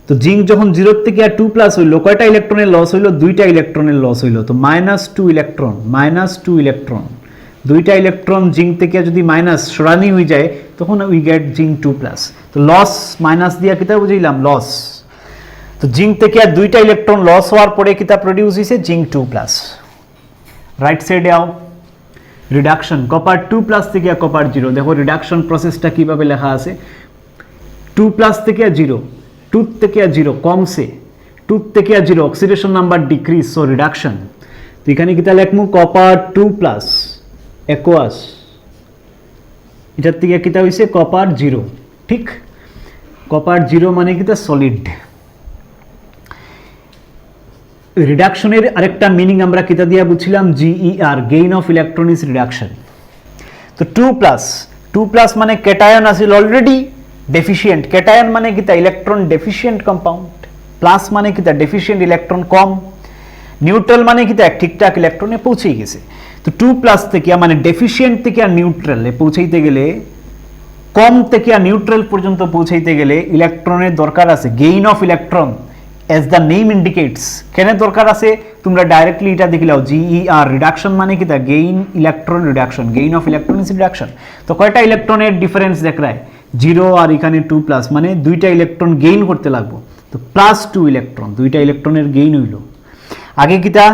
তো জিঙ্ক যখন 0 থেকে 2+ হইল, কয়টা ইলেকট্রনের লস হইল, দুইটা ইলেকট্রনের লস হইল। তো -2 ইলেকট্রন, -2 ইলেকট্রন, দুইটা ইলেকট্রন জিঙ্ক থেকে যদি মাইনাস সরানি হয়ে যায়, তখন উই গেট জিঙ্ক 2+। তো লস মাইনাস দিয়া কিতা বুঝাইলাম, লস। তো জিঙ্ক থেকে দুইটা ইলেকট্রন লস হওয়ার পরে কিতা প্রডিউস হইছে, জিঙ্ক 2+। রাইট সাইডে আও, রিডাকশন, কপার 2+ থেকে কপার 0, দেখো রিডাকশন প্রসেসটা কিভাবে লেখা আছে, 2+ থেকে 0, 2 থেকে 0 কমছে, 2 থেকে 0 oxidation number decrease, so reduction. তো এখানে কিতা লেখমু, কপার 2+ একুয়াস, এটার থেকে কিতা হইছে কপার 0, ঠিক? কপার 0 মানে কিতা সলিড। রিডাকশনের আরেকটা মিনিং আমরা কিতা দিয়া বুঝছিলাম, GER, gain of electron is reduction. তো 2+ মানে ক্যাটায়ন আছিল অলরেডি ডেফিসিয়েন্ট, ক্যাটায়ন মানে কিতা ইলেকট্রন ডেফিসিয়েন্ট কম্পাউন্ড, প্লাস মানে কিতা ডেফিসিয়েন্ট ইলেকট্রন কম, নিউট্রাল মানে কিতা ঠিকঠাক ইলেকট্রনে পৌঁছে গেছে। তো 2+ থেকে মানে ডেফিসিয়েন্ট থেকে আর নিউট্রালে পৌঁছাইতে গেলে, কম থেকে আর নিউট্রাল পর্যন্ত পৌঁছাইতে গেলে ইলেকট্রনের দরকার আছে, gain of electron, as the name indicates। কেন দরকার আছে, তোমরা ডাইরেক্টলি এটা দেখিলাও, GER, রিডাকশন মানে কি, তা gain electron reduction, gain of electron is reduction. তো কয়টা ইলেকট্রনের ডিফারেন্স দেখায়, 0 আর এখানে 2+, মানে দুইটা ইলেকট্রন গেইন করতে লাগবো। তো +2 ইলেকট্রন, দুইটা ইলেকট্রনের গেইন হইল। আগে কিতা,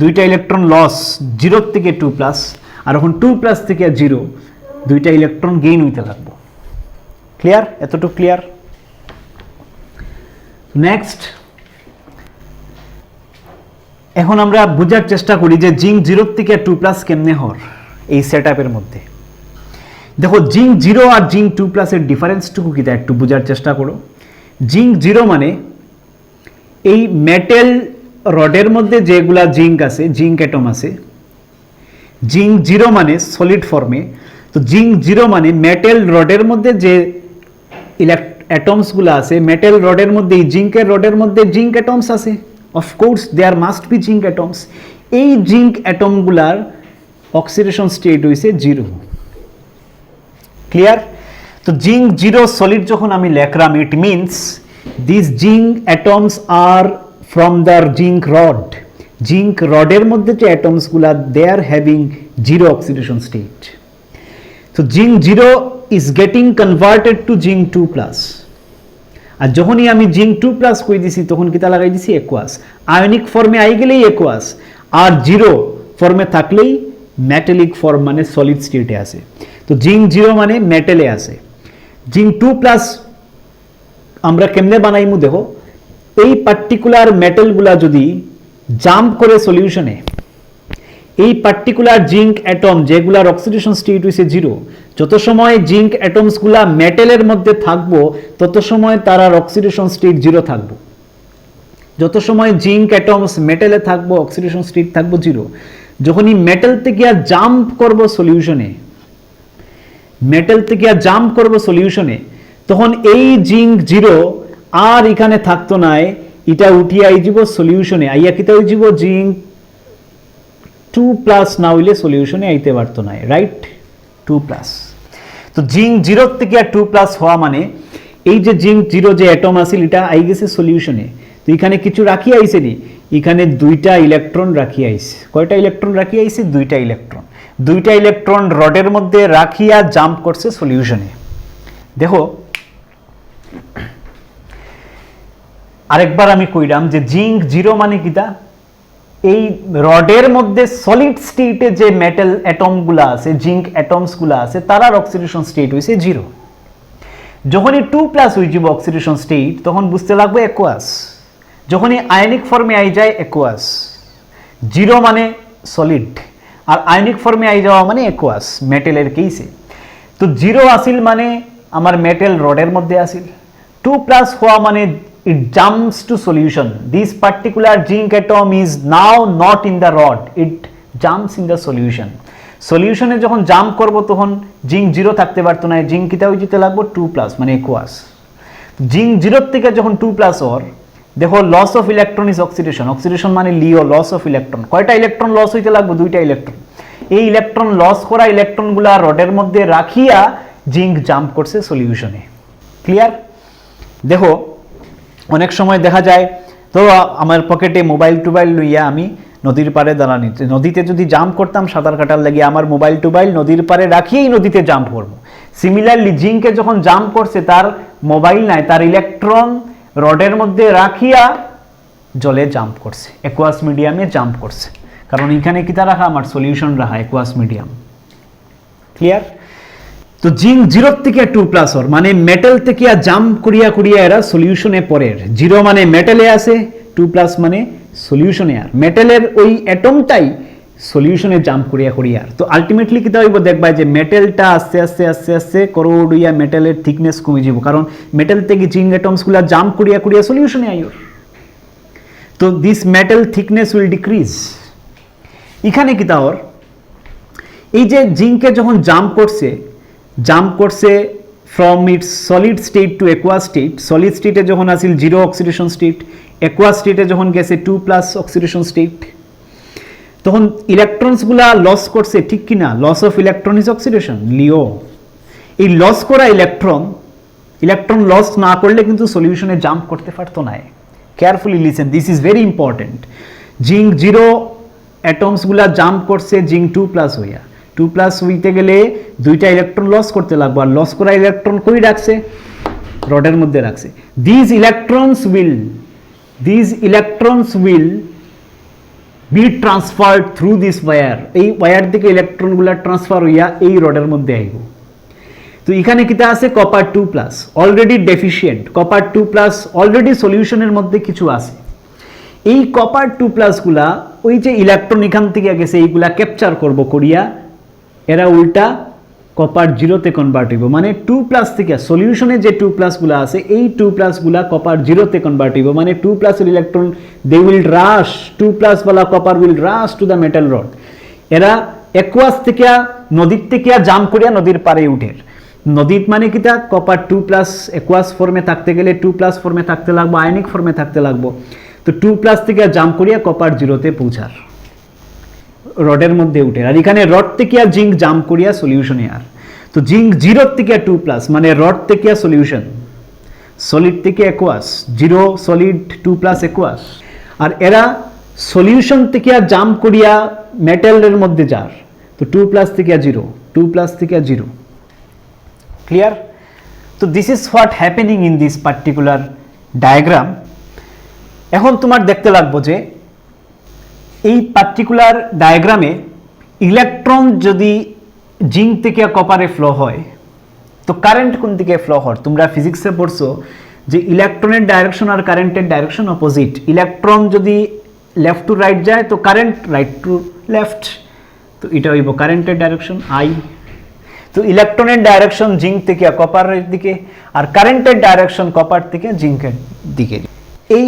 দুইটা ইলেকট্রন লস 0 থেকে 2+, আর এখন 2+ থেকে 0, দুইটা ইলেকট্রন গেইন হইতে লাগবো। ক্লিয়ার? এতটুকু ক্লিয়ার? নেক্সট, এখন আমরা বোঝার চেষ্টা করি যে জিঙ্ক 0 থেকে 2+ কেমনে হর এই সেটআপের মধ্যে। দেখো জিঙ্ক 0 আর জিঙ্ক 2+ এর ডিফারেন্সটুকু কি তা একটু বোঝার চেষ্টা করো। জিঙ্ক 0 মানে এই মেটাল রডের মধ্যে যেগুলা জিঙ্ক আছে, জিঙ্ক অ্যাটম আছে, জিঙ্ক 0 মানে সলিড ফর্মে। তো জিঙ্ক 0 মানে মেটাল রডের মধ্যে যে অ্যাটমসগুলো আছে, মেটাল রডের মধ্যে এই জিঙ্কের রডের মধ্যে জিঙ্ক অ্যাটমস আছে, of course there must be zinc atoms. এই জিঙ্ক অ্যাটমগুলার অক্সিডেশন স্টেট হইছে 0। ক্লিয়ার? তো জিঙ্ক 0 সলিড যখন আমি লেখলাম, it means this zinc atoms are from the zinc rod. Zinc রডের মধ্যে যে অ্যাটমসগুলা they are having 0 oxidation state. তো zinc 0 is getting converted to zinc 2+, আর যখনই আমি জিঙ্ক 2+ কই দিছি তখন কিতা লাগাই দিছি অ্যাকুয়াস। আয়নিক ফর্মে আই গেলেই অ্যাকুয়াস, আর 0 ফর্মে থাকলেই মেটালিক ফর্ম মানে সলিড স্টেটে আছে। তো জিঙ্ক 0 মানে মেটালে আছে। জিঙ্ক 2+ আমরা কেমনে বানাইমু দেখো, এই পার্টিকুলার মেটালগুলা যদি জাম্প করে সলিউশনে, এই পার্টিকুলার জিঙ্ক অ্যাটম যেগুলার অক্সিডেশন স্টেট হইছে 0, যত সময় জিঙ্ক অ্যাটমসগুলা মেটালের মধ্যে থাকবো তত সময় তার অক্সিডেশন স্টেট 0 থাকবো। যত সময় জিঙ্ক অ্যাটমস মেটালে থাকবো অক্সিডেশন স্টেট থাকবো 0। যখনই মেটাল থেকে জাম্প করব সলিউশনে, মেটাল থেকে জাম্প করব সলিউশনে, তখন এই জিঙ্ক 0 আর এখানে থাকতো না, এটা উঠিয়ে আই যাব সলিউশনে, আইয়া কিতা হই যাব জিঙ্ক 2+ না হইলে সলিউশনে আইতে পারতো না, রাইট? 2+। তো জিঙ্ক 0 থেকে 2+ হওয়া মানে এই যে জিঙ্ক 0 যে অ্যাটম আছিল এটা আই গেছে সলিউশনে। তো এখানে কিছু রাখি আইছে নি, এখানে 2টা ইলেকট্রন রাখি আইছে। কয়টা ইলেকট্রন রাখি আইছে? 2টা ইলেকট্রন। 2টা ইলেকট্রন রডের মধ্যে রাখিয়া জাম্প করছে সলিউশনে। দেখো আরেকবার আমি কইলাম যে জিঙ্ক 0 মানে কিতা, এই রডের মধ্যে সলিড স্টেটে যে মেটাল অ্যাটমগুলা আছে, জিঙ্ক অ্যাটমসগুলা আছে, তারার অক্সিডেশন স্টেট হইছে 0। যখনই 2+ হয়ে যাব অক্সিডেশন স্টেট তখন বুঝতে লাগবে অ্যাকুয়াস। যখনই আয়নিক ফর্মে আই যায় অ্যাকুয়াস। 0 মানে সলিড আর আয়নিক ফর্মে আই যাওয়া মানে অ্যাকুয়াস মেটালের কেসে। তো 0 আসিল মানে আমার মেটাল রডের মধ্যে আসিল, 2+ হওয়া মানে it jumps to solution. This particular zinc atom is now not in the rod, it jumps in the solution. সলিউশনে যখন জাম্প করব তখন জিঙ্ক 0 থাকতে পারতো না, জিঙ্ক কিতা হয়ে যেতে লাগবো 2+, মানে অ্যাকুয়াস। জিঙ্ক 0 থেকে যখন 2+ ওর, দেখো loss of electron is oxidation. Oxidation মানে লিও, লস অফ ইলেকট্রন। কয়টা ইলেকট্রন লস হইতে লাগবো? 2টা ইলেকট্রন। এই ইলেকট্রন লস করা ইলেকট্রনগুলা রডের মধ্যে রাখিয়া জিঙ্ক জাম্প করছে সলিউশনে। ক্লিয়ার? দেখো অনেক সময় দেখা যায় তো আমার পকেটে মোবাইল টোবাইল লইয়া আমি নদীর পাড়ে দাঁড়ানি, নদীতে যদি জাম্প করতাম সাঁতার কাটার লাগে, আমার মোবাইল টোবাইল নদীর পাড়ে রাখিয়েই নদীতে জাম্প করবো। সিমিলারলি জিঙ্কে যখন জাম্প করছে তার মোবাইল নাই, তার ইলেকট্রন রডের মধ্যে রাখিয়া জলে জাম্প করছে, অ্যাকুয়াস মিডিয়ামে জাম্প করছে, কারণ এখানে কিতা রাখা আমার সলিউশন রাখা অ্যাকুয়াস মিডিয়াম। ক্লিয়ার? তো জিঙ্ক 0 থেকে 2+ ওর মানে মেটাল থেকে জাম্প করিয়া করিয়া এরা সলিউশনে পড়ের। 0 মানে মেটালে আছে, 2+ মানে সলিউশনে আর মেটালের ওই অ্যাটমটাই সলিউশনে জাম্প করিয়া করিয়া। তো আলটিমেটলি কিতা হইব দেখবা যে মেটালটা আস্তে আস্তে আস্তে আস্তে করোড হইয়া মেটালের থিকনেস কমে যাব, কারণ মেটাল থেকে জিঙ্ক অ্যাটমসগুলা জাম্প করিয়া করিয়া সলিউশনে আইও। তো this metal thickness will decrease. এখানে কিতা ওর এই যে জিঙ্কে যখন জাম্প করছে from its solid state to aqueous state, solid স্টেটে যখন আসিল 0 অক্সিডেশন স্টেট, অ্যাকুয়াস স্টেটে যখন গেছে 2+ অক্সিডেশন স্টেট, তখন ইলেকট্রনসগুলা লস করছে, ঠিক কিনা? Loss of electron is oxidation, LEO. এই লস করা ইলেকট্রন লস না করলে কিন্তু সলিউশনে জাম্প করতে পারতো না। Carefully listen, this is very important. Zinc 0 অ্যাটমসগুলা জাম্প করছে জিঙ্ক 2+ হইয়া, 2+ হইতে গেলে 2টা ইলেকট্রন লস করতে লাগবে, আর লস করা ইলেকট্রন কই রাখছে? রডের মধ্যে রাখছে। These electrons will be transferred through this wire. এই ওয়্যার থেকে ইলেকট্রনগুলো ট্রান্সফার হইয়া এই রডের মধ্যে আইব। তো এখানে কিতা আছে? Copper 2+, already deficient. Copper 2+ already সলিউশনের মধ্যে কিছু আছে। এই কপার 2+ গুলা ওই যে ইলেকট্রন এখান থেকে গেছে এইগুলা ক্যাপচার করব করিয়া এরা উল্টা কপার 0 তে কনভার্ট হইব, মানে 2+ থেকে সলিউশনে যে 2+ গুলা আছে এই 2+ গুলা কপার 0 তে কনভার্ট হইব, মানে 2+ এর ইলেকট্রন দে উইল রাশ 2+ ওয়ালা copper will rush to the metal rod. এরা অ্যাকুয়াস থেকে নদীর থেকে জাম করিয়া নদীর পারে উঠে। নদীর মানে কিটা কপার 2+ অ্যাকুয়াস ফর্মে থাকতে গেলে 2+ ফর্মে থাকতে লাগবো, আয়নিক ফর্মে থাকতে লাগবো। তো 2+ থেকে জাম করিয়া কপার 0 তে পৌঁছার রডের মধ্যে উঠে। আর এখানে রড থেকে জিঙ্ক জাম করিয়া সলিউশনে আর তো জিঙ্ক 0 থেকে 2+ মানে রড থেকে সলিউশন, সলিড থেকে অ্যাকুয়াস, 0 সলিড 2+ অ্যাকুয়াস। আর এরা সলিউশন থেকে জাম করিয়া মেটালের মধ্যে যার, তো 2+ থেকে 0, 2+ থেকে 0। ক্লিয়ার? তো this is what happening in this particular diagram. এখন তোমার দেখতে লাগবো যে এই পার্টিকুলার ডায়াগ্রামে ইলেকট্রন যদি জিঙ্ক থেকে কপারে ফ্লো হয় তো কারেন্ট কোন দিকে ফ্লো হয়? তোমরা ফিজিক্সে পড়ছো যে ইলেকট্রনের ডাইরেকশন আর কারেন্টের ডাইরেকশন অপোজিট। ইলেকট্রন যদি লেফট টু রাইট যায় তো কারেন্ট রাইট টু লেফট, তো এটা হইব কারেন্টের ডাইরেকশন আই। তো ইলেকট্রনের ডাইরেকশন জিঙ্ক থেকে কপারের দিকে আর কারেন্টের ডাইরেকশন কপার থেকে জিঙ্কের দিকে। এই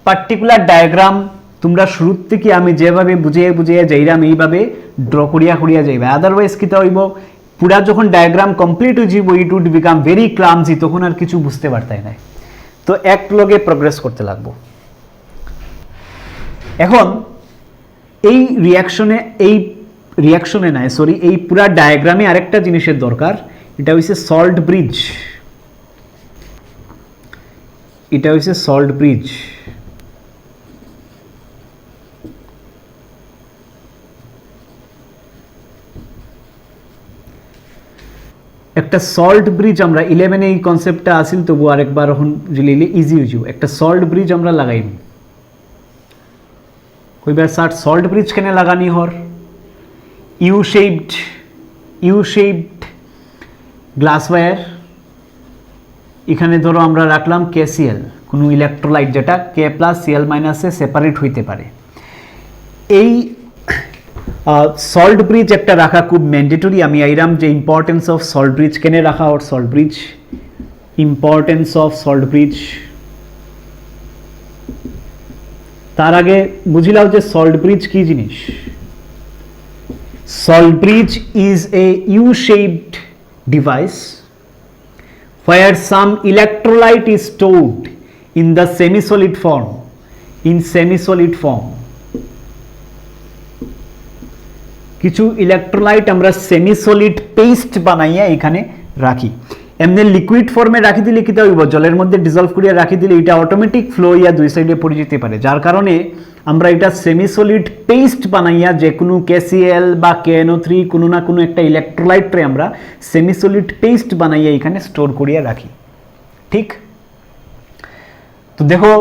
পার্টিকুলার ডায়াগ্রাম তোমরা শুরু থেকে আমি যেভাবে বুঝিয়ে বুঝিয়ে যাইরাম এইভাবে ড্র করিয়া করিয়া যাইবে, আদারওয়াইজ কিতা হইব পুরা যখন ডায়াগ্রাম কমপ্লিট হয়ে যাব it would become very clumsy, তখন আর কিছু বুঝতে পারতাই না। তো এক লগে প্রোগ্রেস করতে লাগবো। এখন এই রিয়াকশনে নাই সরি এই পুরা ডায়াগ্রামে আরেকটা জিনিসের দরকার, এটা হইছে সল্ট ব্রিজ। এটা হইছে সল্ট ব্রিজ। একটা সল্ট ব্রিজ আমরা 11 এই কনসেপ্টটা আসিল, তবু আরেকবার এখন লিলে ইজি হয়ে যাব। একটা সল্ট ব্রিজ আমরা লাগাইম। কইবার স্যার সল্ট ব্রিজ কেন লাগানি হর? ইউ শেপড গ্লাস ওয়্যার, এখানে ধরো আমরা রাখলাম KCl, কোনো ইলেকট্রোলাইট যেটা K+Cl- সেপারেট হইতে পারে। এই সল্ট ব্রিজ একটা রাখা খুব ম্যান্ডেটরি। আমি আইরাম যে ইম্পর্টেন্স অফ সল্ট ব্রিজ কেন রাখা or salt bridge, importance of salt bridge. তার আগে বুঝিলাও যে সল্ট ব্রিজ কি জিনিস। Salt bridge is a U-shaped device where some electrolyte is stored in the semi-solid form. কিছু ইলেকট্রোলাইট আমরা সেমি-সলিড পেস্ট বানাইয়া এখানে রাখি। এমনি লিকুইড ফর্মে রাখি দিলে কি হইব, জলের মধ্যে ডিজলভ করিয়া রাখি দিলে এটা অটোমেটিক ফ্লো ইয়া দুই সাইডে পড়ে যেতে পারে, যার কারণে আমরা এটা সেমি-সলিড পেস্ট বানাইয়া যে কোনো KCl বা KNO3 কোনো না কোনো একটা ইলেকট্রোলাইটরে আমরা সেমি-সলিড পেস্ট বানাইয়া এখানে স্টোর করিয়া রাখি। ঠিক? তো দেখো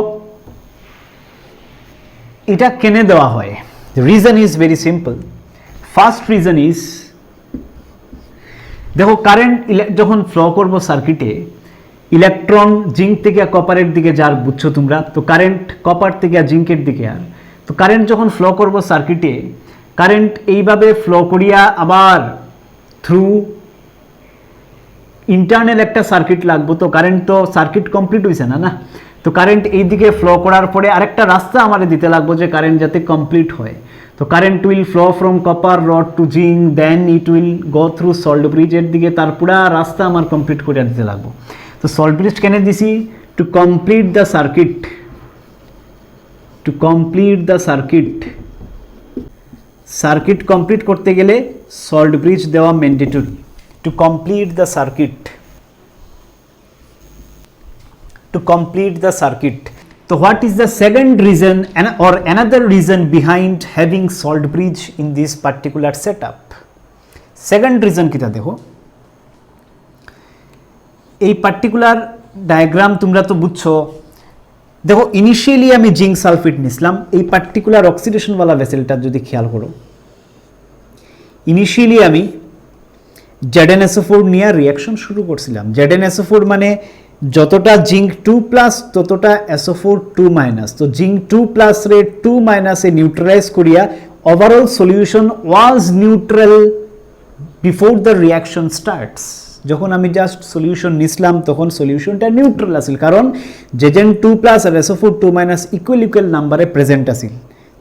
এটা কেনে দেওয়া হয়? The reason is very simple. First reason is, দেখো কারেন্ট যখন ফ্লো করব সার্কিটে, ইলেকট্রন জিঙ্ক থেকে কপারের দিকে যার, বুঝছো তোমরা? তো কারেন্ট কপার থেকে জিঙ্কের দিকে আর। তো কারেন্ট যখন ফ্লো করব সার্কিটে, কারেন্ট এইভাবে ফ্লো করিয়া আবার থ্রু ইন্টারনাল একটা সার্কিট লাগবো। তো কারেন্ট তো সার্কিট কমপ্লিট হয়েছে না, না? তো কারেন্ট এই দিকে ফ্লো করার পরে আরেকটা রাস্তা আমাদের দিতে লাগবো যে কারেন্ট যাতে কমপ্লিট হয়। তো current will flow from copper rod to zinc, then it will go through salt ব্রিজের দিকে, তার পুরা রাস্তা আমার কমপ্লিট করে দিতে লাগবো। তো সল্ট ব্রিজ কেন দিছি? To complete the circuit. Circuit complete করতে গেলে সল্ট ব্রিজ দেওয়া mandatory. To complete the circuit. So what is the second reason or another reason behind having salt bridge in this particular setup? Second reason কিটা দেখো, এই particular diagram তোমরা তো বুঝছো। দেখো ইনিশিয়ালি আমি জিঙ্ক সালফেট নিছিলাম, এই পার্টিকুলার অক্সিডেশনওয়ালা ভেসেলটা যদি খেয়াল করো, ইনিশিয়ালি আমি ZnSO4 নিয়ে রিয়াকশন শুরু করছিলাম। ZnSO4 মানে যতটা জিঙ্ক 2 প্লাস ততটা SO4 2 মাইনাস, তো জিঙ্ক 2 প্লাস রে 2 মাইনাসে নিউট্রালাইজ করিয়া overall solution was neutral before the reaction starts. যখন আমি জাস্ট সলিউশন নিছিলাম তখন সলিউশনটা নিউট্রাল আছিল, কারণ Zn2 প্লাস আর SO4 2 মাইনাস ইকুয়াল নাম্বারে প্রেজেন্ট আছিল।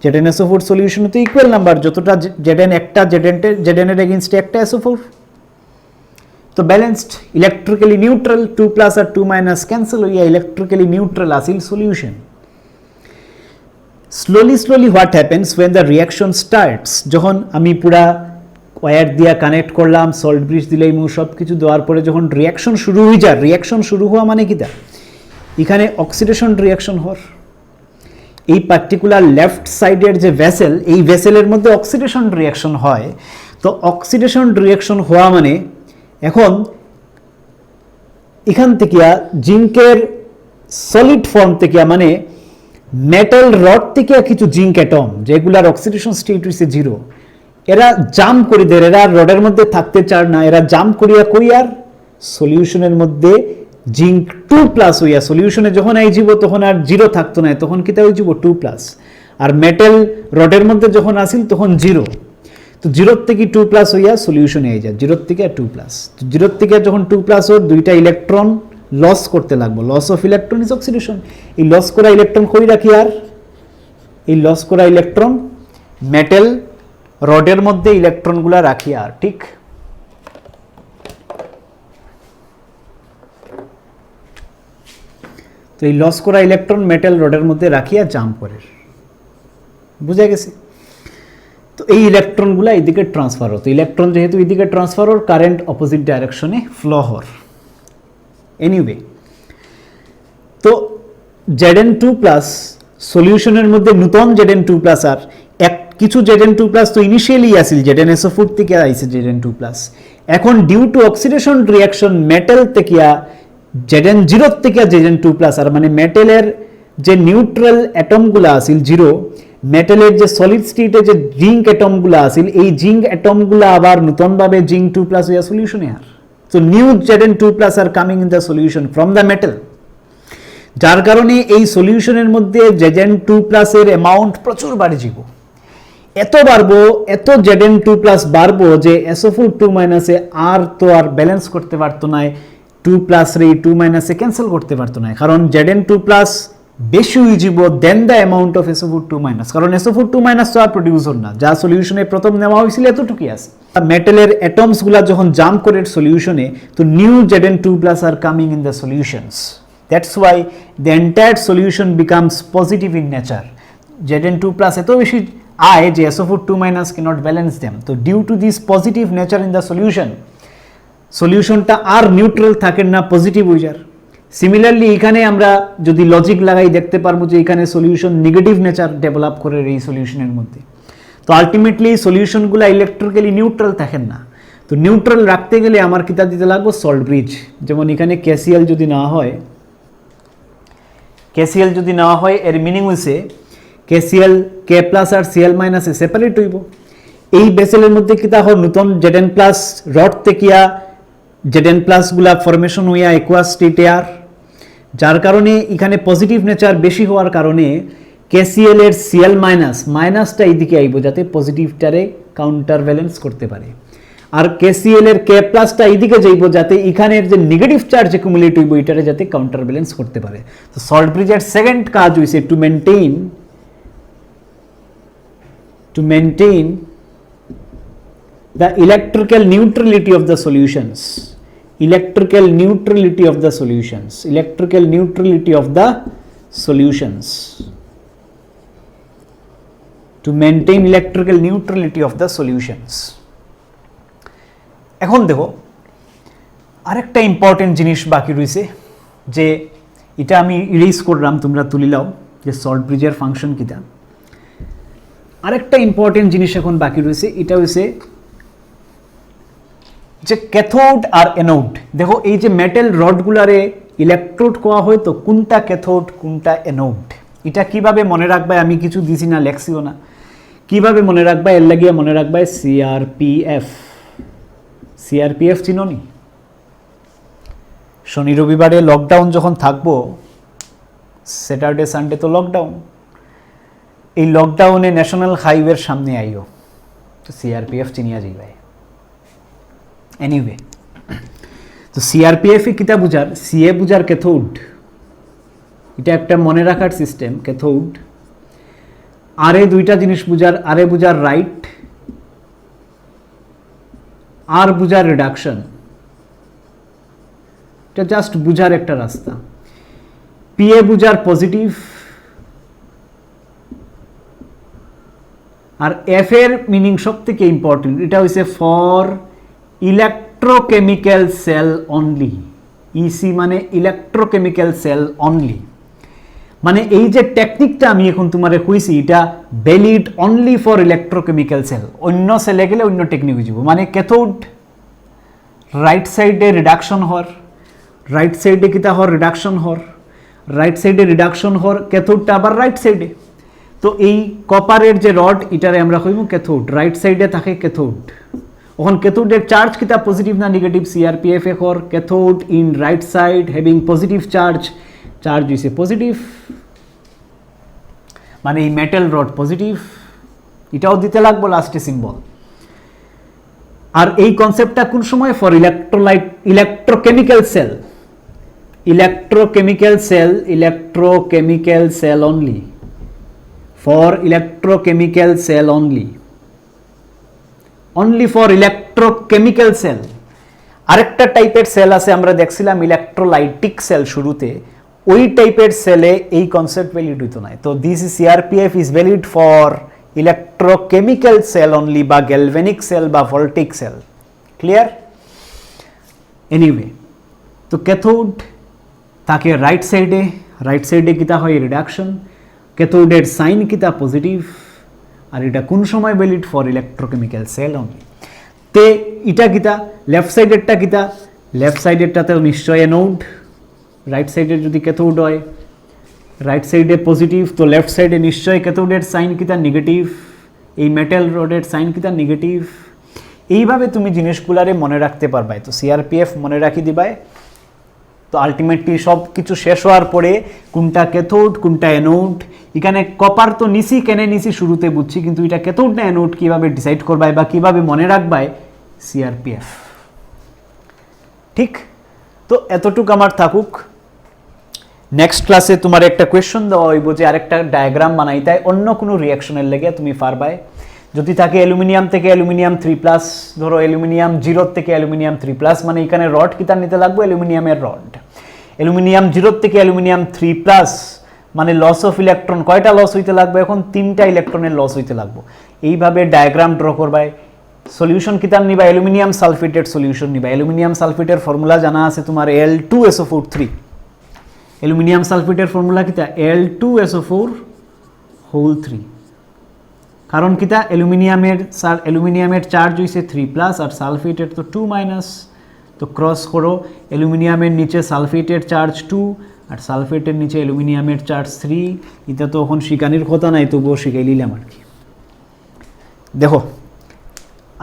ZnSO4 সলিউশন তো ইকুয়াল নাম্বার, যতটা Zn একটা Zn এর এগেইনস্টে একটা SO4, তো ব্যালেন্সড ইলেকট্রিক্যালি নিউট্রাল 2 প্লাস আর 2 মাইনাস ক্যান্সেল হইয়া ইলেকট্রিক্যালি নিউট্রাল আছিল solution. Slowly what happens when the reaction starts, যখন আমি পুরা ওয়্যার দিয়া কানেক্ট করলাম, সল্ট ব্রিজ দিলাম, সব কিছু দেওয়ার পরে যখন রিয়াকশন শুরু হয়ে যায়, রিয়াকশন শুরু হওয়া মানে কি তা এখানে অক্সিডেশন রিয়াকশন হওয়ার, এই পার্টিকুলার লেফট সাইডের যে ভেসেল, এই ভেসেলের মধ্যে অক্সিডেশন রিয়াকশন হয়। তো অক্সিডেশন রিয়াকশন হওয়া মানে এখন এখান থেকে জিঙ্কের সলিড ফর্ম থেকে মানে মেটাল রড থেকে কিছু জিঙ্ক অ্যাটম যেগুলার অক্সিডেশন স্টেট হইছে 0, এরা জাম্প করে দেয়, এরা রডের মধ্যে থাকতে চায় না, এরা জাম্প করিয়া কই আর সলিউশনের মধ্যে জিঙ্ক 2 প্লাস হইয়া সলিউশনে যখন আইজিব তখন আর 0 থাকতো না, তখন কিতা হইজিব 2 প্লাস, আর মেটাল রডের মধ্যে যখন আসিল তখন 0, তো 0 থেকে 2 প্লাস হইয়া সলিউশনে আই যায়, 0 থেকে 2 প্লাস, 0 থেকে যখন 2 প্লাস ওর দুইটা ইলেকট্রন লস করতে লাগবো, loss of electron is oxidation. এই লস করা ইলেকট্রন কই রাখি আর এই লস করা ইলেকট্রন মেটাল রডের মধ্যে ইলেকট্রনগুলা রাখি আর, ঠিক। তো এই লস করা ইলেকট্রন মেটাল রডের মধ্যে রাখিয়া জাম্প করে, বুঝা গেছে? তো এই ইলেকট্রনগুলা এইদিকে ট্রান্সফার হতো, ইলেকট্রন যেহেতু এইদিকে ট্রান্সফার হওয়ার কারেন্ট অপোজিট ডাইরেকশনে ফ্লো হওয়ার। এনিওয়ে, তো Zn2 প্লাস সলিউশনের মধ্যে নতুন Zn2 প্লাস আর কিছু Zn2 প্লাস তো ইনিশিয়ালি আসিল, ZnSO4 থেকে আইছে Zn2 প্লাস, এখন due to oxidation reaction metal থেকে Zn0 থেকে Zn2 প্লাস, আর মানে মেটালের যে নিউট্রাল অ্যাটমগুলো আসিল 0, মেটালের যে সলিড স্টেটে যে জিঙ্ক অ্যাটমগুলো আসিল, এই জিঙ্ক অ্যাটমগুলো আবার নতুনভাবে জিঙ্ক 2 প্লাস হইয়া সলিউশনে আর, so new Zn2 plus are coming in the solution from the metal, যার কারণে এই সলিউশনের মধ্যে Zn2 plus এর অ্যামাউন্ট প্রচুর বাড়ে যাব, এত বাড়বো, এত Zn2 plus বাড়বো যে SO4 2 মাইনাসে আর তো আর ব্যালেন্স করতে পারতো না, 2 প্লাস রে 2 মাইনাসে ক্যান্সেল করতে পারতো না, কারণ Zn2 plus বেশি হয়ে যাব then the amount of SO4 2 minus, কারণ SO4 2 মাইনাস তো আর প্রডিউস হল না, যা সলিউশনে প্রথম নেওয়া হয়েছিল এতটুকুই আছে। মেটালের অ্যাটমস গুলা যখন জাম্প করে সলিউশনে, তো new Zn2 plus are coming in the solutions, that's why the entire solution becomes positive in nature. Zn2 plus এত বেশি আয় যে SO4 2 minus cannot balance them, তো due to this positive nature in the solution, সলিউশনটা আর neutral থাকে না, positive হয়ে যায়। সিমিলারলি এখানে আমরা যদি লজিক লাগাই দেখতে পারবো যে এখানে সলিউশন নেগেটিভ নেচার ডেভেলপ করে এই সলিউশনের মধ্যে, তো আলটিমেটলি সলিউশনগুলো ইলেকট্রিক্যালি নিউট্রাল থাকেন না, তো নিউট্রাল রাখতে গেলে আমার কিতা দিতে লাগবে সল্ট ব্রিজ, যেমন এখানে KCl যদি না হয়, KCl যদি না হয় এর মিনিং হইছে KCl K প্লাস আর Cl মাইনাসে সেপারেট হইব, এই বেসেলের মধ্যে কিতা হয় নতুন Zn প্লাস রড থেকে Zn প্লাস গুলা ফরমেশন হইয়া একুয়াস স্টেটে আর, যার কারণে এখানে পজিটিভ নেচার বেশি হওয়ার কারণে KCl এর Cl মাইনাস মাইনাসটা এইদিকে আইব যাতে পজিটিভটারে কাউন্টার ব্যালেন্স করতে পারে, আর KCl এর K প্লাসটা এইদিকে যাইব যাতে এখানের যে নেগেটিভ চার্জ অ্যাকুমুলেট হইব এটারে যাতে কাউন্টার ব্যালেন্স করতে পারে। তো সল্ট ব্রিজের সেকেন্ড কাজ হইছে to maintain the electrical neutrality of the solutions, electrical neutrality of the solutions, electrical neutrality of the solutions, to maintain electrical neutrality of the solutions. এখন দেখো আরেকটা ইম্পর্টেন্ট জিনিস বাকি রয়েছে, যে এটা আমি ইরেজ করলাম, তোমরা তুলি লাও যে সল্ট ব্রিজের ফাংশন কিটা। আরেকটা ইম্পর্টেন্ট জিনিস এখন বাকি রয়েছে, এটা হচ্ছে যে ক্যাথোড আর অ্যানোড। দেখো এই যে মেটাল রডগুলারে ইলেকট্রোড কোয়া হয়, তো কোনটা ক্যাথোড কোনটা অ্যানোড, এটা কিভাবে মনে রাখবা, আমি কিছু দিছি না, লেখছিও না, কিভাবে মনে রাখবা, এর লাগিয়া মনে রাখবা সিআরপিএফ চিনোনি, শনি রবিবারে লকডাউন যখন থাকবো, স্যাটারডে সানডে তো লকডাউন, এই লকডাউনে ন্যাশনাল হাইওয়ের সামনে আইও তো সিআরপিএফ চিনিয়া যাইবাই। এনিওয়ে, তো সিআরপিএফ এ কিতা বুঝার, সিএ বুঝার ক্যাথোড, এটা একটা মনে রাখার সিস্টেম ক্যাথোড। আরে দুইটা জিনিস বুঝার, আরে বুঝার রাইট, আর বুঝার রিডাকশন, এটা জাস্ট বুঝার একটা রাস্তা। পিএ বুঝার পজিটিভ, আর এফ এর মিনিং সব থেকে ইম্পর্টেন্ট, এটা হইছে for electrochemical cell only. EC মানে ইলেকট্রোকেমিক্যাল সেল অনলি, মানে এই যে টেকনিকটা আমি এখন তোমারে কইছি এটা valid only for electrochemical cell. অন্য সেলে গেলে অন্য টেকনিক বুঝব। মানে ক্যাথোড রাইট সাইডে রিডাকশন হর, রাইট সাইডে কিতা হর রিডাকশন হর, রাইট সাইডে রিডাকশন হর, ক্যাথোডটা আবার রাইট সাইডে। তো এই কপারের যে রড এটারে আমরা কইব ক্যাথোড, রাইট সাইডে থাকে ক্যাথোড। এখন ক্যাথোডের চার্জ কিতা পজিটিভ না negative, CRPF A Har cathode in right side having positive charge, charge হইছে পজিটিভ, মানে এই মেটাল রড পজিটিভ, এটাও দিতে লাগবো লাস্টে সিম্বল। আর এই কনসেপ্টটা কোন সময়, for electrolyte electrochemical cell, electrochemical cell, electrochemical cell only, for electrochemical cell only, only for electrochemical cell. আরেকটা টাইপের সেল আছে আমরা দেখছিলাম ইলেকট্রোলাইটিক সেল শুরুতে, ওই টাইপের সেলে এই কনসেপ্ট ভ্যালিড হইতো না। তো this CRPF is valid for electrochemical cell only, বা গ্যালভেনিক সেল বা ভোল্টিক সেল। ক্লিয়ার? এনিওয়ে, তো ক্যাথোড তাকে রাইট সাইডে, রাইট সাইডে কিতা হয় রিডাকশন, ক্যাথোডের সাইন কিতা পজিটিভ, আর এটা কোন সময় valid for electrochemical cell only. তে এটা কিতা লেফট সাইডেরটা কিতা, লেফট সাইডেরটাতে নিশ্চয় অ্যানোড, রাইট সাইডের যদি ক্যাথোড হয়, রাইট সাইডে পজিটিভ, তো লেফট সাইডে নিশ্চয় ক্যাথোডের সাইন কিতা নেগেটিভ, এই মেটাল রডের সাইন কিতা নেগেটিভ। এইভাবে তুমি জিনিসগুলারে মনে রাখতে পারবাই। তো সিআরপিএফ মনে রাখি দিবাই। তো আলটিমেটলি সব কিছু শেষ হওয়ার পরে কোনটা ক্যাথোড কোনটা অ্যানোড, এখানে কপার তো নিছি, কেনে নিছি শুরুতে বুঝছি, কিন্তু এটা ক্যাথোড না অ্যানোড কীভাবে ডিসাইড করবাই বা কীভাবে মনে রাখবাই, সিআরপিএফ। ঠিক, তো এতটুকু আমার থাকুক। নেক্সট ক্লাসে তোমার একটা কোয়েশ্চন দেওয়া হইব যে আরেকটা ডায়াগ্রাম বানাইতে অন্য কোনো রিয়াকশনের লেগে তুমি পারবাই। যদি থাকে অ্যালুমিনিয়াম থেকে অ্যালুমিনিয়াম 3+, ধরো অ্যালুমিনিয়াম 0 থেকে অ্যালুমিনিয়াম 3+, মানে এখানে রড কিতা নিতে লাগবে, অ্যালুমিনিয়ামের রড। অ্যালুমিনিয়াম 0 থেকে অ্যালুমিনিয়াম 3+, মানে লস অফ ইলেকট্রন কয়টা লস হইতে লাগবে, এখন 3টা ইলেকট্রনের লস হইতে লাগবে। এইভাবে ডায়াগ্রাম ড্র করবাই। সলিউশন কিতার নিবা, অ্যালুমিনিয়াম সালফেটের সলিউশন নিবা। অ্যালুমিনিয়াম সালফেটের ফর্মুলা জানা আছে তোমার Al2SO4 3। অ্যালুমিনিয়াম সালফেটের ফর্মুলা কিতা Al2SO4 হোল 3। কারণ কিতা অ্যালুমিনিয়ামের চার্জ হইছে 3+, আর সালফেটের তো 2-, তো ক্রস করো, অ্যালুমিনিয়ামের নিচে সালফেটের চার্জ 2 আর সালফেটের নিচে অ্যালুমিনিয়ামের চার্জ 3। এটা তো এখন শিকানির কথা নাই, তবুও শিখাই নিলাম আর কি। দেখো,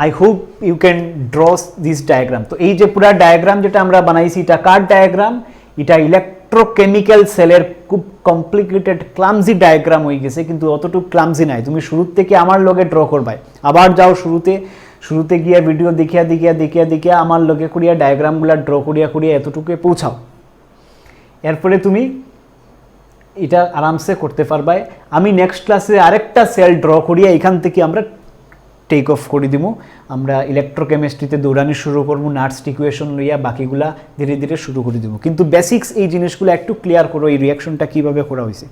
I hope you can draw this diagram. তো এই যে পুরা ডায়াগ্রাম যেটা আমরা বানাইছি, এটা কার ডায়াগ্রাম, এটা ইলেকট্রোকেমিক্যাল সেলের খুব কমপ্লিকেটেড ক্লামজি ডায়াগ্রাম হয়ে গেছে, কিন্তু অতটুকু ক্লামজি নাই। তুমি শুরুর থেকে আমার লগে ড্র করবাই, আবার যাও শুরুতে গিয়া ভিডিও দেখিয়া আমার লগে করিয়া ডায়াগ্রামগুলা ড্র করিয়া এতটুকু পৌঁছাও। এরপরে তুমি এটা আরামসে করতে পারবাই। আমি নেক্সট ক্লাসে আরেকটা সেল ড্র করিয়া এখান থেকে আমরা টেক অফ করে দিব। আমরা ইলেকট্রোকেমিস্ট্রিতে দৌড়ানি শুরু করবো, নাটস ইকুয়েশন লইয়া বাকিগুলা ধীরে ধীরে শুরু করে দিব। কিন্তু বেসিক্স এই জিনিসগুলো একটু ক্লিয়ার করো, এই রিয়াকশনটা কীভাবে করা হয়েছে।